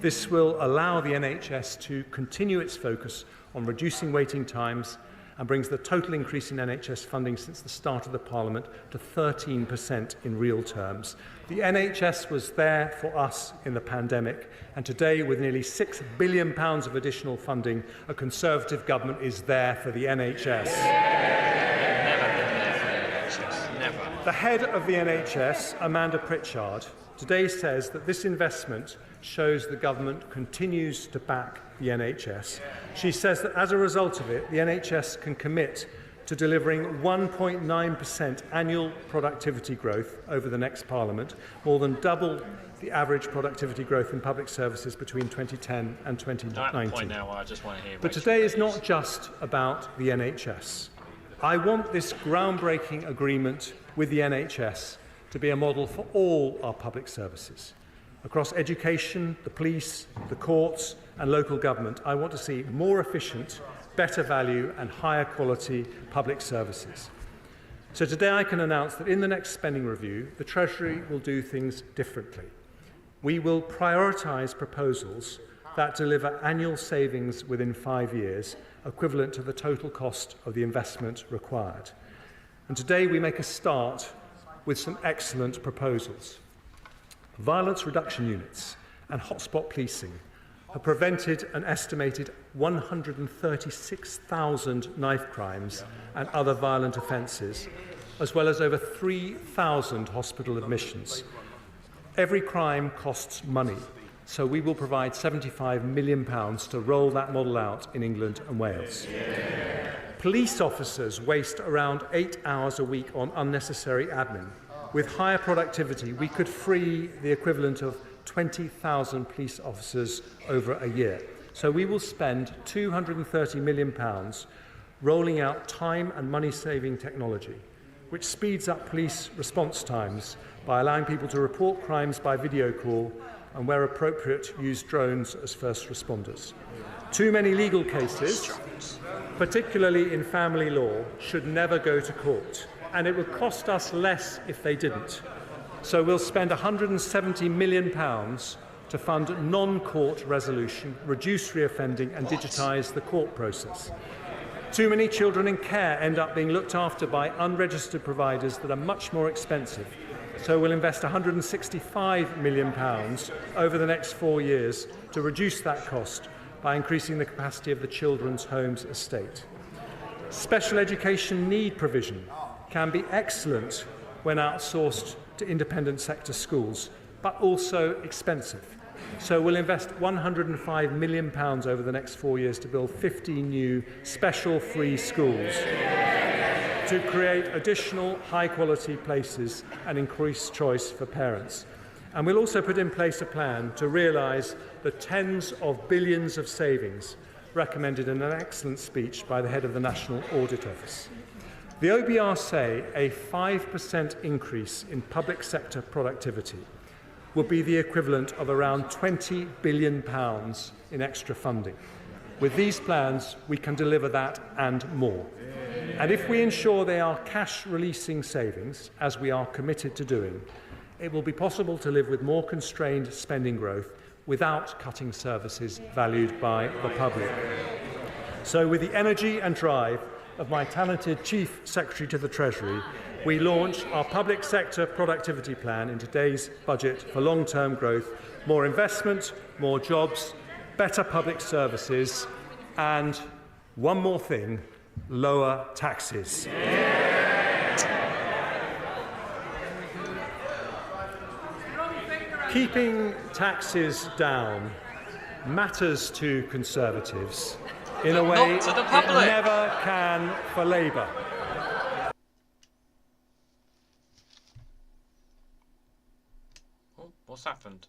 Speaker 4: This will allow the NHS to continue its focus on reducing waiting times and brings the total increase in NHS funding since the start of the Parliament to 13% in real terms. The NHS was there for us in the pandemic, and today, with nearly £6 billion of additional funding, a Conservative government is there for the NHS.
Speaker 1: Never been there for the NHS. Never.
Speaker 4: The head of the NHS, Amanda Pritchard, today says that this investment shows the government continues to back the NHS. She says that as a result of it, the NHS can commit to delivering 1.9% annual productivity growth over the next Parliament, more than double the average productivity growth in public services between 2010 and 2019.
Speaker 1: Now, I just want to hear
Speaker 4: but today is not just about the NHS. I want this groundbreaking agreement with the NHS to be a model for all our public services. Across education, the police, the courts and local government, I want to see more efficient, better value and higher quality public services. So today I can announce that in the next spending review, the Treasury will do things differently. We will prioritise proposals that deliver annual savings within 5 years, equivalent to the total cost of the investment required. And today we make a start with some excellent proposals. Violence reduction units and hotspot policing have prevented an estimated 136,000 knife crimes and other violent offences, as well as over 3,000 hospital admissions. Every crime costs money, so we will provide £75 million to roll that model out in England and Wales. Police officers waste around 8 hours a week on unnecessary admin. With higher productivity, we could free the equivalent of 20,000 police officers over a year. So we will spend £230 million rolling out time and money-saving technology, which speeds up police response times by allowing people to report crimes by video call and, where appropriate, use drones as first responders. Too many legal cases, particularly in family law, should never go to court, and it would cost us less if they didn't. So we'll spend £170 million to fund non-court resolution, reduce reoffending and digitise the court process. Too many children in care end up being looked after by unregistered providers that are much more expensive. So we'll invest £165 million over the next 4 years to reduce that cost by increasing the capacity of the Children's Homes estate. Special education need provision can be excellent when outsourced to independent sector schools, but also expensive. So we'll invest £105 million over the next 4 years to build 50 new special free schools to create additional high-quality places and increase choice for parents. And we'll also put in place a plan to realise the tens of billions of savings recommended in an excellent speech by the head of the National Audit Office. The OBR say a 5% increase in public sector productivity will be the equivalent of around £20 billion in extra funding. With these plans, we can deliver that and more. And if we ensure they are cash-releasing savings, as we are committed to doing, it will be possible to live with more constrained spending growth without cutting services valued by the public. So with the energy and drive of my talented Chief Secretary to the Treasury, we launch our public sector productivity plan in today's budget for long-term growth, more investment, more jobs, better public services, and, one more thing, lower taxes. Keeping taxes down matters to Conservatives in a way it never can for Labour.
Speaker 1: Oh, what's happened?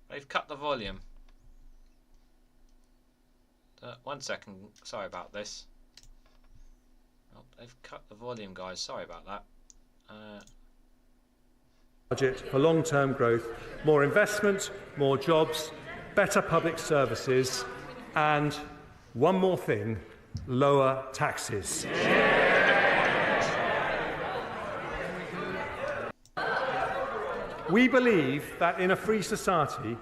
Speaker 1: They've cut the volume. 1 second, sorry about this. They've cut the volume, guys. Sorry about that.
Speaker 4: Budget for long-term growth, more investment, more jobs, better public services, and one more thing, lower taxes. We believe that in a free society,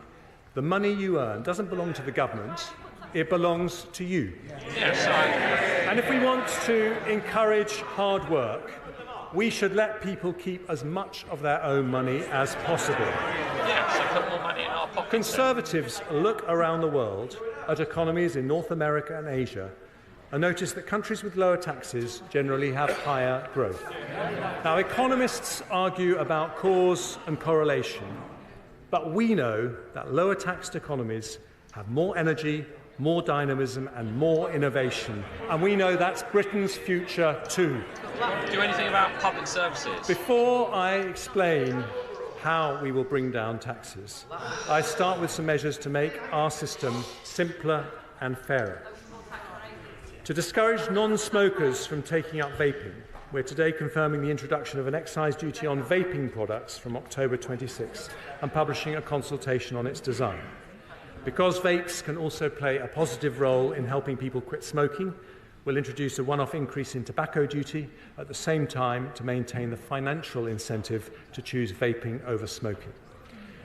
Speaker 4: the money you earn doesn't belong to the government, it belongs to you.
Speaker 1: Yes,
Speaker 4: And if we want to encourage hard work, we should let people keep as much of their own money as possible.
Speaker 1: Yeah, so put more money in our pockets.
Speaker 4: Conservatives look around the world at economies in North America and Asia and notice that countries with lower taxes generally have higher growth. Now, economists argue about cause and correlation, but we know that lower taxed economies have more energy, more dynamism and more innovation. And we know that's Britain's future too.
Speaker 1: Do anything about public services?
Speaker 4: Before I explain how we will bring down taxes, I start with some measures to make our system simpler and fairer. To discourage non-smokers from taking up vaping, we're today confirming the introduction of an excise duty on vaping products from October 26 and publishing a consultation on its design. Because vapes can also play a positive role in helping people quit smoking, we'll introduce a one-off increase in tobacco duty at the same time to maintain the financial incentive to choose vaping over smoking.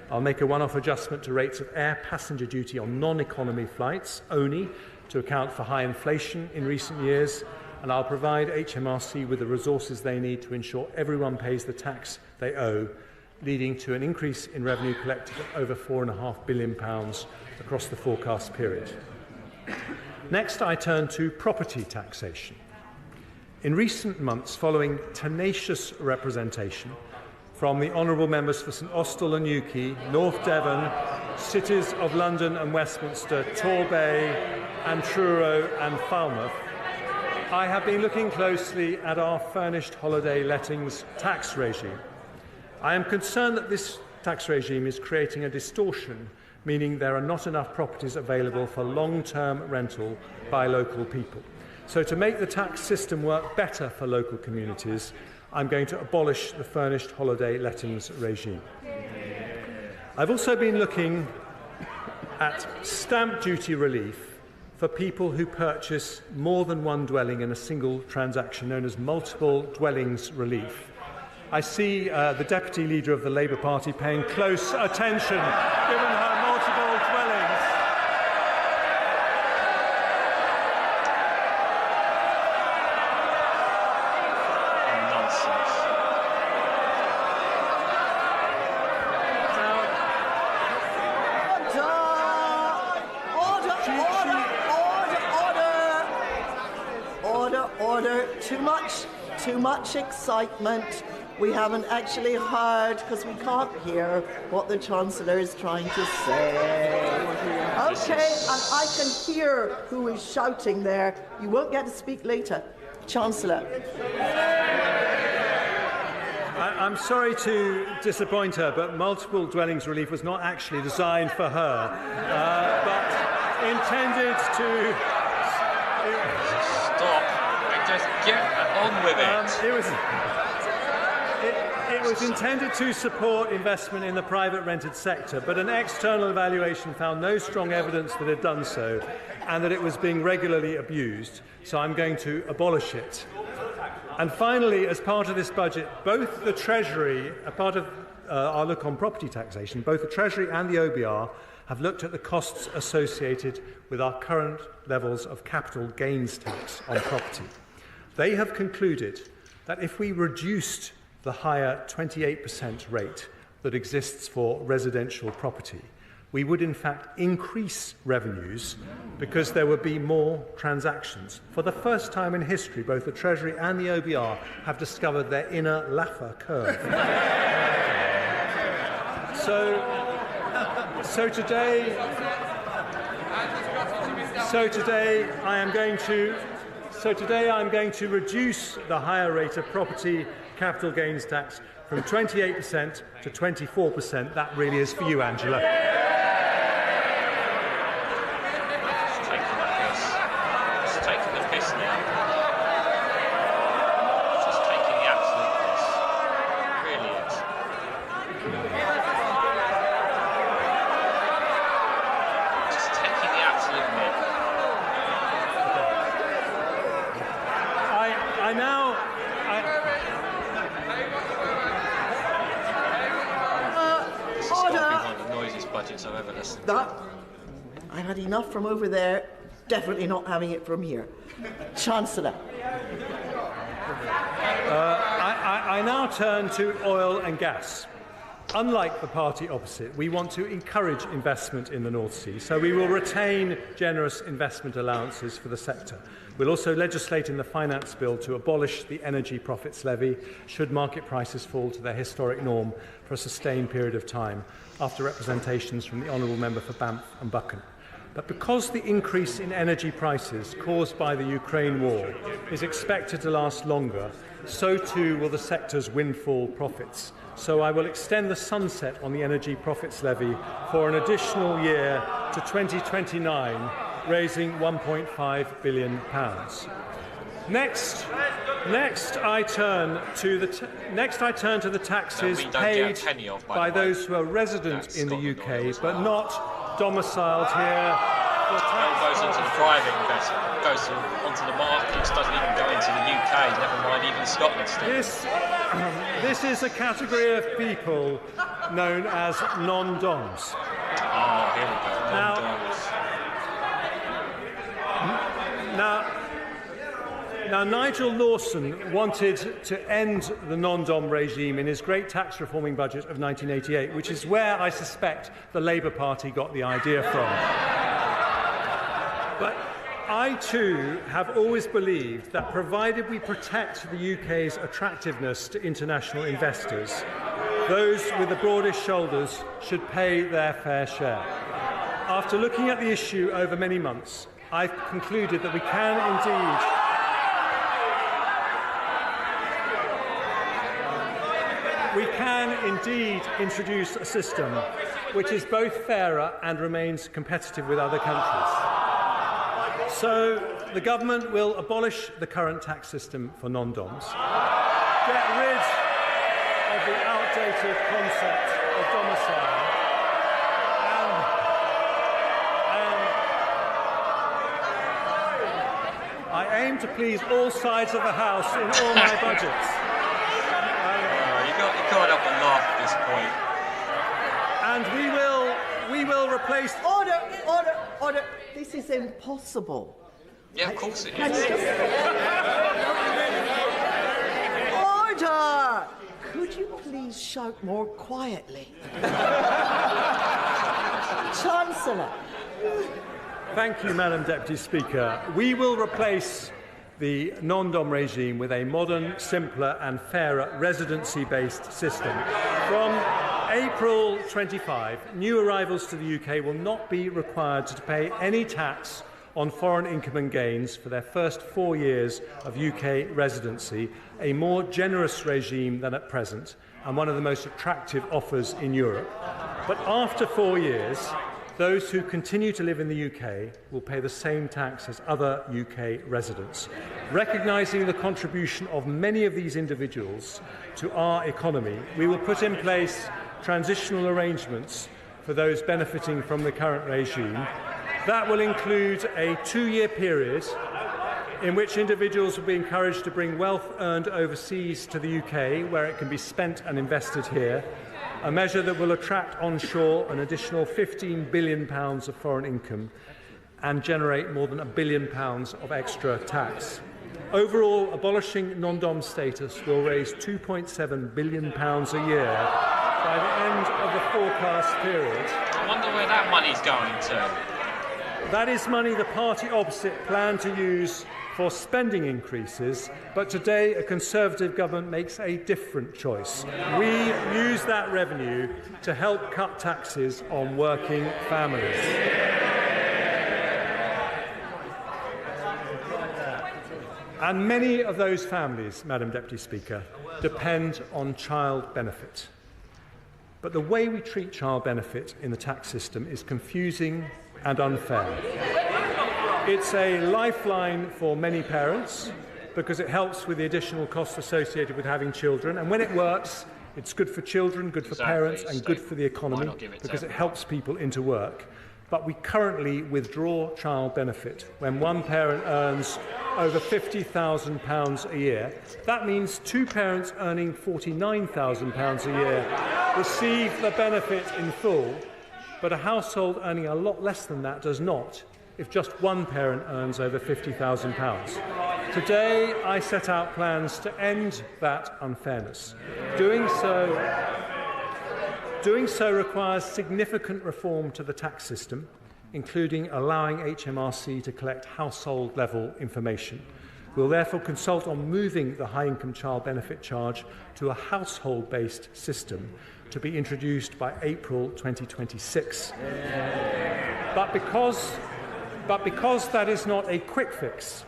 Speaker 4: I'll make a one-off adjustment to rates of air passenger duty on non-economy flights only to account for high inflation in recent years, and I'll provide HMRC with the resources they need to ensure everyone pays the tax they owe, leading to an increase in revenue collected of over £4.5 billion across the forecast period. Next, I turn to property taxation. In recent months, following tenacious representation from the honourable members for St Austell and Newquay, North Devon, cities of London and Westminster, Torbay and Truro and Falmouth, I have been looking closely at our furnished holiday lettings tax regime. I am concerned that this tax regime is creating a distortion, meaning there are not enough properties available for long-term rental by local people. So to make the tax system work better for local communities, I'm going to abolish the furnished holiday lettings regime. I've also been looking at stamp duty relief for people who purchase more than one dwelling in a single transaction, known as multiple dwellings relief. I see the Deputy Leader of the Labour Party paying close attention, given her multiple dwellings.
Speaker 1: Nonsense.
Speaker 2: Order. Too much excitement. We haven't actually heard, because we can't hear what the Chancellor is trying to say. Okay, and I can hear who is shouting there. You won't get to speak later. Chancellor.
Speaker 4: I'm sorry to disappoint her, but multiple dwellings relief was not actually designed for her, but intended to...
Speaker 1: Stop. Just get on with it.
Speaker 4: It was intended to support investment in the private rented sector, but an external evaluation found no strong evidence that it had done so and that it was being regularly abused, so I'm going to abolish it. And finally, as part of this budget, both the Treasury, a part of our look on property taxation, both the Treasury and the OBR have looked at the costs associated with our current levels of capital gains tax on property. They have concluded that if we reduced the higher 28% rate that exists for residential property, we would in fact increase revenues because there would be more transactions. For the first time in history, both the Treasury and the OBR have discovered their inner Laffer curve. So today I'm going to reduce the higher rate of property capital gains tax from 28% to 24%. That really is for you, Angela.
Speaker 1: It's taking the piss now. This has got to be one of the noisiest budgets I've ever listened to.
Speaker 2: I had enough from over there, definitely not having it from here. Chancellor.
Speaker 4: I now turn to oil and gas. Unlike the party opposite, we want to encourage investment in the North Sea, so we will retain generous investment allowances for the sector. We'll also legislate in the Finance Bill to abolish the energy profits levy should market prices fall to their historic norm for a sustained period of time, after representations from the Honourable Member for Banff and Buchan. But because the increase in energy prices caused by the Ukraine war is expected to last longer, so too will the sector's windfall profits. So I will extend the sunset on the energy profits levy for an additional year to 2029, raising £1.5 billion. Next, I turn to the taxes paid by those who are resident in the UK but not domiciled here.
Speaker 1: Goes into the private investment, goes onto the markets, doesn't even go into the UK, never mind even Scotland still.
Speaker 4: This is a category of people known as non-doms.
Speaker 1: Oh, here we go, non-doms.
Speaker 4: Now, Nigel Lawson wanted to end the non-dom regime in his great tax reforming budget of 1988, which is where I suspect the Labour Party got the idea from. But I, too, have always believed that provided we protect the UK's attractiveness to international investors, those with the broadest shoulders should pay their fair share. After looking at the issue over many months, I've concluded that we can indeed introduce a system which is both fairer and remains competitive with other countries. So the government will abolish the current tax system for non-doms, get rid of the outdated concept of domicile, and I aim to please all sides of the House in all my budgets.
Speaker 1: You got up and laugh at this point.
Speaker 4: And we will replace...
Speaker 2: Order. This is impossible.
Speaker 1: Yeah, of course it is.
Speaker 2: Order! Could you please shout more quietly? Chancellor.
Speaker 4: Thank you, Madam Deputy Speaker. We will replace the non-dom regime with a modern, simpler and fairer residency-based system. From April 25, new arrivals to the UK will not be required to pay any tax on foreign income and gains for their first 4 years of UK residency, a more generous regime than at present and one of the most attractive offers in Europe. But after 4 years, those who continue to live in the UK will pay the same tax as other UK residents. Recognising the contribution of many of these individuals to our economy, we will put in place transitional arrangements for those benefiting from the current regime. That will include a 2-year period in which individuals will be encouraged to bring wealth earned overseas to the UK, where it can be spent and invested here, a measure that will attract onshore an additional £15 billion of foreign income and generate more than £1 billion of extra tax. Overall, abolishing non-dom status will raise £2.7 billion a year by the end of the forecast period.
Speaker 1: I wonder where that money's going to.
Speaker 4: That is money the party opposite planned to use for spending increases, but today a Conservative government makes a different choice. We use that revenue to help cut taxes on working families. And many of those families, Madam Deputy Speaker, depend on child benefit. But the way we treat child benefit in the tax system is confusing and unfair. It's a lifeline for many parents because it helps with the additional costs associated with having children. And when it works, it's good for children, good for parents, and good for the economy because it helps people into work. but we currently withdraw child benefit when one parent earns over £50,000 a year. That means two parents earning £49,000 a year receive the benefit in full, but a household earning a lot less than that does not, if just one parent earns over £50,000. Today, I set out plans to end that unfairness. Doing so requires significant reform to the tax system, including allowing HMRC to collect household-level information. We'll therefore consult on moving the high-income child benefit charge to a household-based system to be introduced by April 2026. But because that is not a quick fix,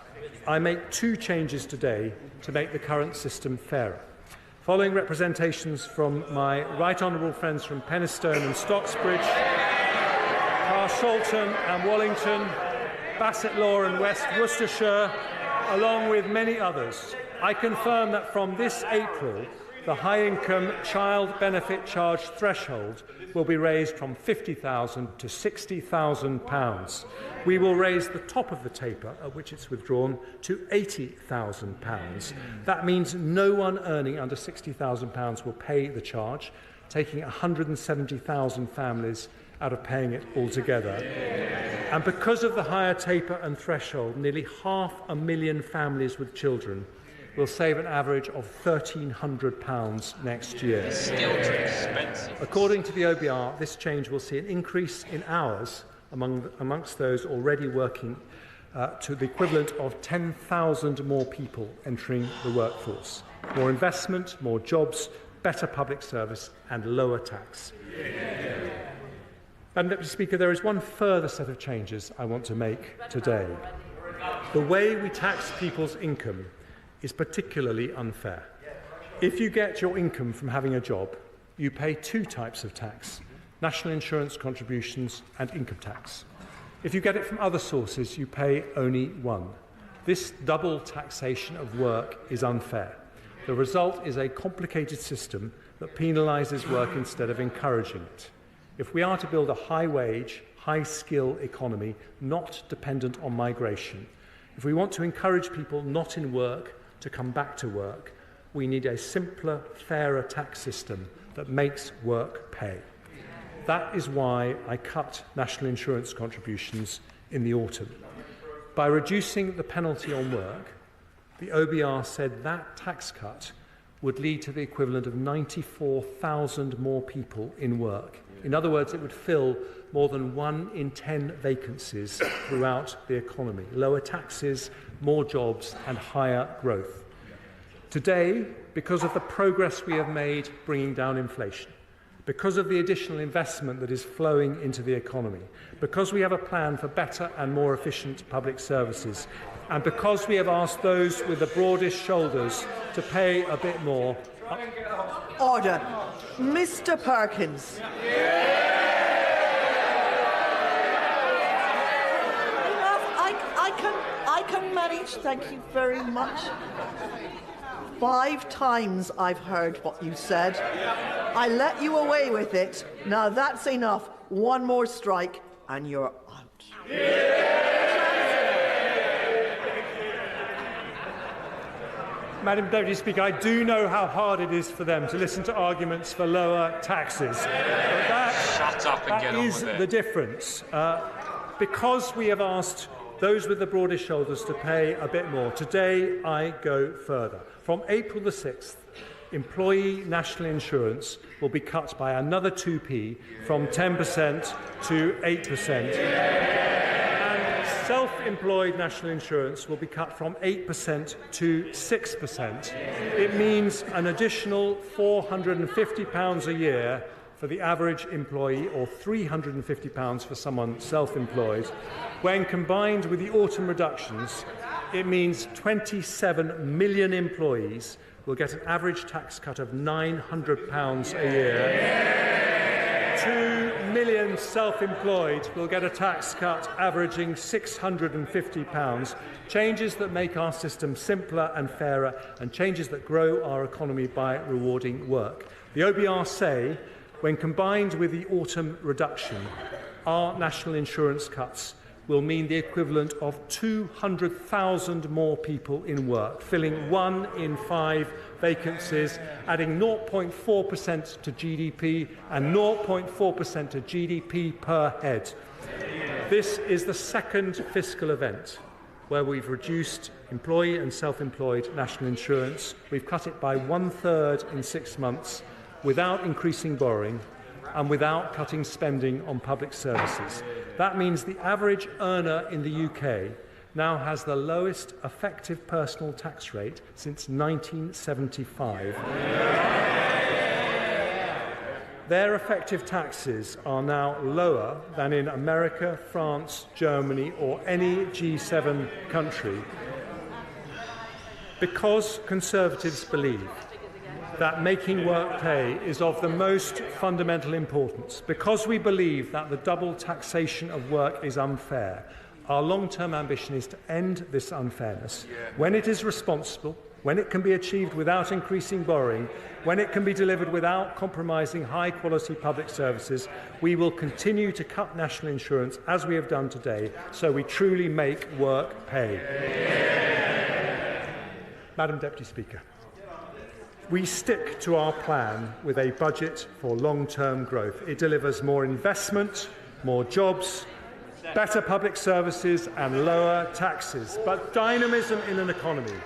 Speaker 4: I make two changes today to make the current system fairer. Following representations from my right honourable friends from Penistone and Stocksbridge, Carshalton and Wallington, Bassetlaw and West Worcestershire, along with many others, I confirm that from this April, the high-income child benefit charge threshold will be raised from £50,000 to £60,000. We will raise the top of the taper, at which it's withdrawn, to £80,000. That means no one earning under £60,000 will pay the charge, taking 170,000 families out of paying it altogether. And because of the higher taper and threshold, nearly 500,000 families with children will save an average of £1,300 next year.
Speaker 1: It's still too expensive.
Speaker 4: According to the OBR, this change will see an increase in hours amongst those already working to the equivalent of 10,000 more people entering the workforce. More investment, more jobs, better public service and lower tax. Madam Deputy Speaker, there is one further set of changes I want to make today. The way we tax people's income is particularly unfair. If you get your income from having a job, you pay two types of tax: national insurance contributions and income tax. If you get it from other sources, you pay only one. This double taxation of work is unfair. The result is a complicated system that penalises work instead of encouraging it. If we are to build a high-wage, high-skill economy not dependent on migration, if we want to encourage people not in work to come back to work, we need a simpler, fairer tax system that makes work pay. That is why I cut national insurance contributions in the autumn. By reducing the penalty on work, the OBR said that tax cut would lead to the equivalent of 94,000 more people in work. In other words, it would fill more than 1 in 10 vacancies throughout the economy. Lower taxes, more jobs and higher growth. Today, because of the progress we have made bringing down inflation, because of the additional investment that is flowing into the economy, because we have a plan for better and more efficient public services, and because we have asked those with the broadest shoulders to pay a bit more.
Speaker 2: Order. Mr. Perkins. I can manage, thank you very much. 5 times I've heard what you said. I let you away with it. Now that's enough. One more strike and you're out.
Speaker 4: Madam Deputy Speaker, I do know how hard it is for them to listen to arguments for lower taxes.
Speaker 1: Shut up and get on with it.
Speaker 4: That is the difference. Because we have asked those with the broadest shoulders to pay a bit more, today I go further. From April the 6th, employee national insurance will be cut by another 2p from 10% to 8%. And self-employed national insurance will be cut from 8% to 6%. It means an additional £450 a year for the average employee, or £350 for someone self-employed. When combined with the autumn reductions, it means 27 million employees will get an average tax cut of £900 a year. 2 million self-employed will get a tax cut averaging £650, changes that make our system simpler and fairer, and changes that grow our economy by rewarding work. The OBR say, when combined with the autumn reduction, our national insurance cuts will mean the equivalent of 200,000 more people in work, filling 1 in 5 vacancies, adding 0.4% to GDP and 0.4% to GDP per head. This is the second fiscal event where we've reduced employee and self-employed national insurance. We've cut it by 1/3 in 6 months without increasing borrowing and without cutting spending on public services. That means the average earner in the UK now has the lowest effective personal tax rate since 1975. Their effective taxes are now lower than in America, France, Germany, or any G7 country because Conservatives believe that making work pay is of the most fundamental importance. Because we believe that the double taxation of work is unfair, our long-term ambition is to end this unfairness when it is responsible, when it can be achieved without increasing borrowing, when it can be delivered without compromising high-quality public services. We will continue to cut national insurance as we have done today, so we truly make work pay. Madam Deputy Speaker, we stick to our plan with a budget for long-term growth. It delivers more investment, more jobs, better public services and lower taxes. But dynamism in an economy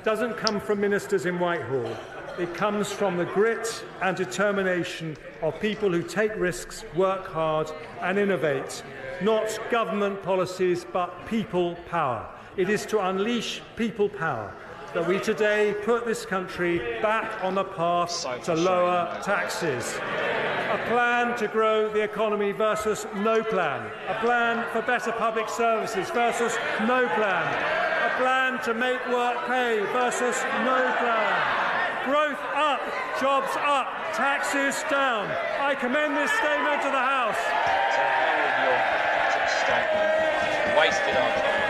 Speaker 4: doesn't come from ministers in Whitehall. It comes from the grit and determination of people who take risks, work hard and innovate. Not government policies, but people power. It is to unleash people power that we today put this country back on the path to lower taxes. A plan to grow the economy versus no plan. A plan for better public services versus no plan. A plan to make work pay versus no plan. Growth up, jobs up, taxes down. I commend this statement to the House.
Speaker 1: To hell with your statement. Wasted our time.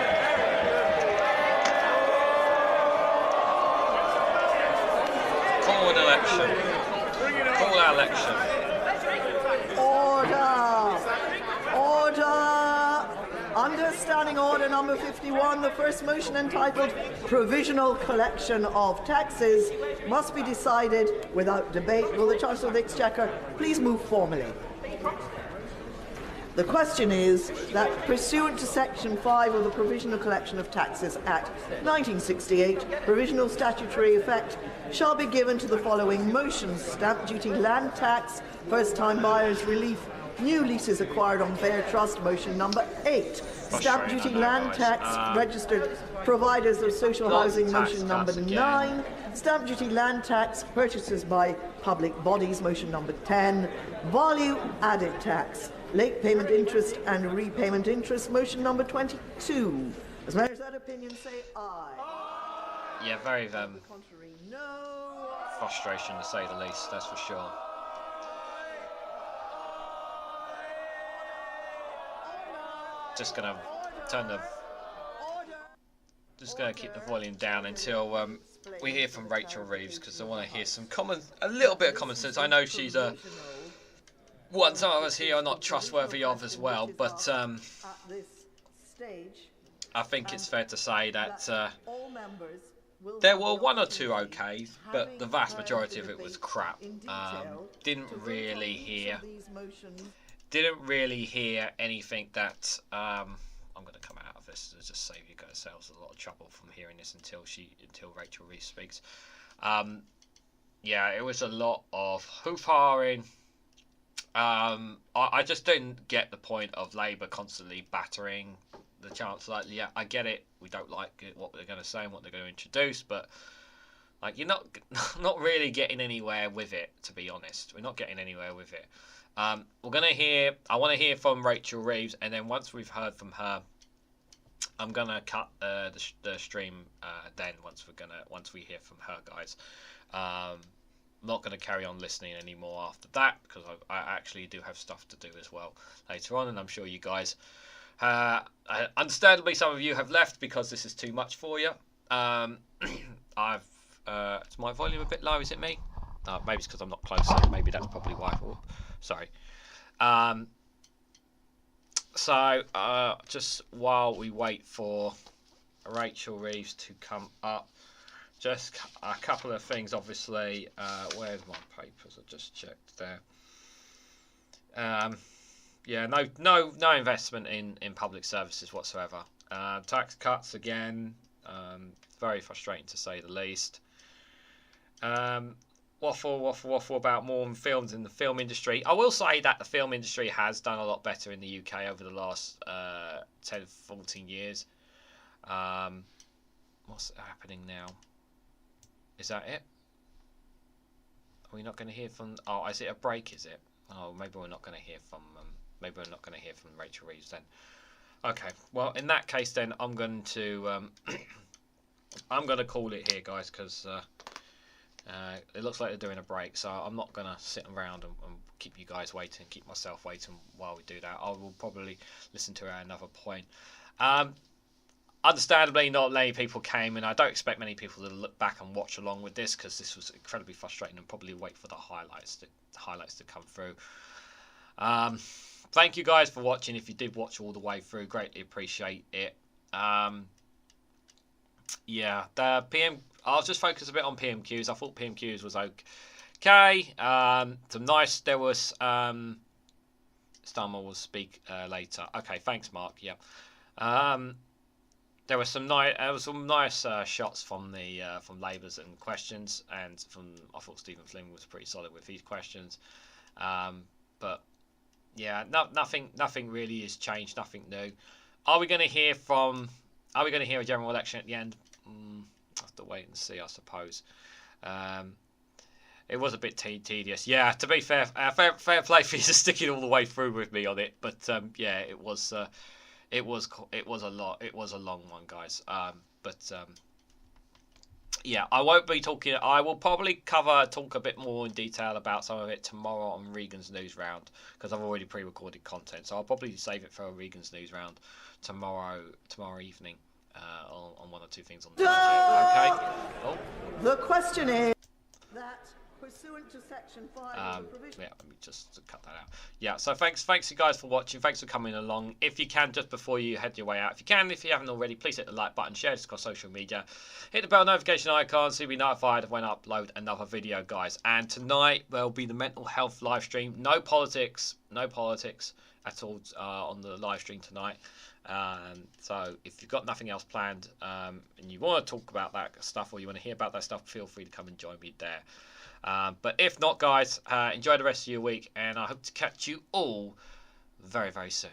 Speaker 1: Call an election. Call our election.
Speaker 2: Order! Order! Understanding order number 51, the first motion entitled Provisional Collection of Taxes must be decided without debate. Will the Chancellor of the Exchequer please move formally? The question is that pursuant to Section 5 of the Provisional Collection of Taxes Act 1968, provisional statutory effect shall be given to the following motions: stamp duty, land tax, first-time buyers relief, new leases acquired on bare trust, motion number 8. Stamp duty, land tax, registered providers of social housing, motion number 9. Stamp duty, land tax, purchases by public bodies, motion number 10. Value added tax, late payment interest and repayment interest, motion number 22. As members of that opinion say aye.
Speaker 1: Yeah, very frustration to say the least, that's for sure. Just gonna keep the volume down until we hear from Rachel Reeves, because I want to hear a little bit of common sense. I know she's one some of us here are not trustworthy of as well, but I think it's fair to say that there were one or two okays, but the vast majority of it was crap. Didn't really hear anything that I'm going to come out of this to just save you guys yourselves a lot of trouble from hearing this until Rachel Reeves speaks. Yeah, it was a lot of hoof-hawing. I just didn't get the point of Labour constantly battering the Chancellor. Yeah, I get it. We don't like what they're going to say and what they're going to introduce, but like you're not really getting anywhere with it. To be honest, we're not getting anywhere with it. I want to hear from Rachel Reeves, and then once we've heard from her, I'm gonna cut the stream. Then once we hear from her, guys. I'm not going to carry on listening anymore after that, because I actually do have stuff to do as well later on, and I'm sure you guys, understandably, some of you have left because this is too much for you. Is my volume a bit low? Is it me? Maybe it's because I'm not close. Maybe that's probably why. Sorry. So, just while we wait for Rachel Reeves to come up, just a couple of things. Obviously, where's my papers? I just checked there. Yeah, no investment in public services whatsoever. Tax cuts again. Very frustrating to say the least. Waffle about more films in the film industry. I will say that the film industry has done a lot better in the UK over the last 10, 14 years. What's happening now? Is that it? Are we not going to hear from... Oh, is it a break, is it? Oh, maybe we're not going to hear from... maybe we're not going to hear from Rachel Reeves then. Okay, well, in that case then, I'm going to... I'm going to call it here, guys, because... it looks like they're doing a break, so I'm not going to sit around and keep you guys waiting, keep myself waiting while we do that. I will probably listen to it at another point. Understandably, not many people came, and I don't expect many people to look back and watch along with this, because this was incredibly frustrating, and probably wait for the highlights to come through. Thank you guys for watching. If you did watch all the way through, greatly appreciate it. Yeah, the PM... I'll just focus a bit on PMQs. I thought PMQs was okay. Some nice... There was... Starmer will speak later. Okay, thanks, Mark. Yeah. There were some nice shots from the from Labour's and questions, and I thought Stephen Flynn was pretty solid with his questions. But yeah, nothing really has changed. Nothing new. Are we going to hear a general election at the end? I'll have to wait and see, I suppose. It was a bit tedious. Yeah, to be fair, fair play for you to sticking all the way through with me on it. But yeah, it was a lot. It was a long one, guys. Yeah, I won't be talking. I will probably talk a bit more in detail about some of it tomorrow on Regan's News Round, because I've already pre-recorded content. So I'll probably save it for a Regan's News Round tomorrow evening. On one or two things on the budget. Okay. Oh.
Speaker 2: The question is that pursuant to Section 5 of the provision...
Speaker 1: Yeah, let me just cut that out. Yeah, so thanks you guys for watching. Thanks for coming along. If you can, just before you head your way out, if you haven't already, please hit the like button, share this across social media, hit the bell notification icon so you'll be notified when I upload another video, guys. And tonight there'll be the mental health live stream. No politics at all on the live stream tonight. So if you've got nothing else planned and you want to talk about that stuff, or you want to hear about that stuff, feel free to come and join me there. But if not, guys, enjoy the rest of your week, and I hope to catch you all very, very soon.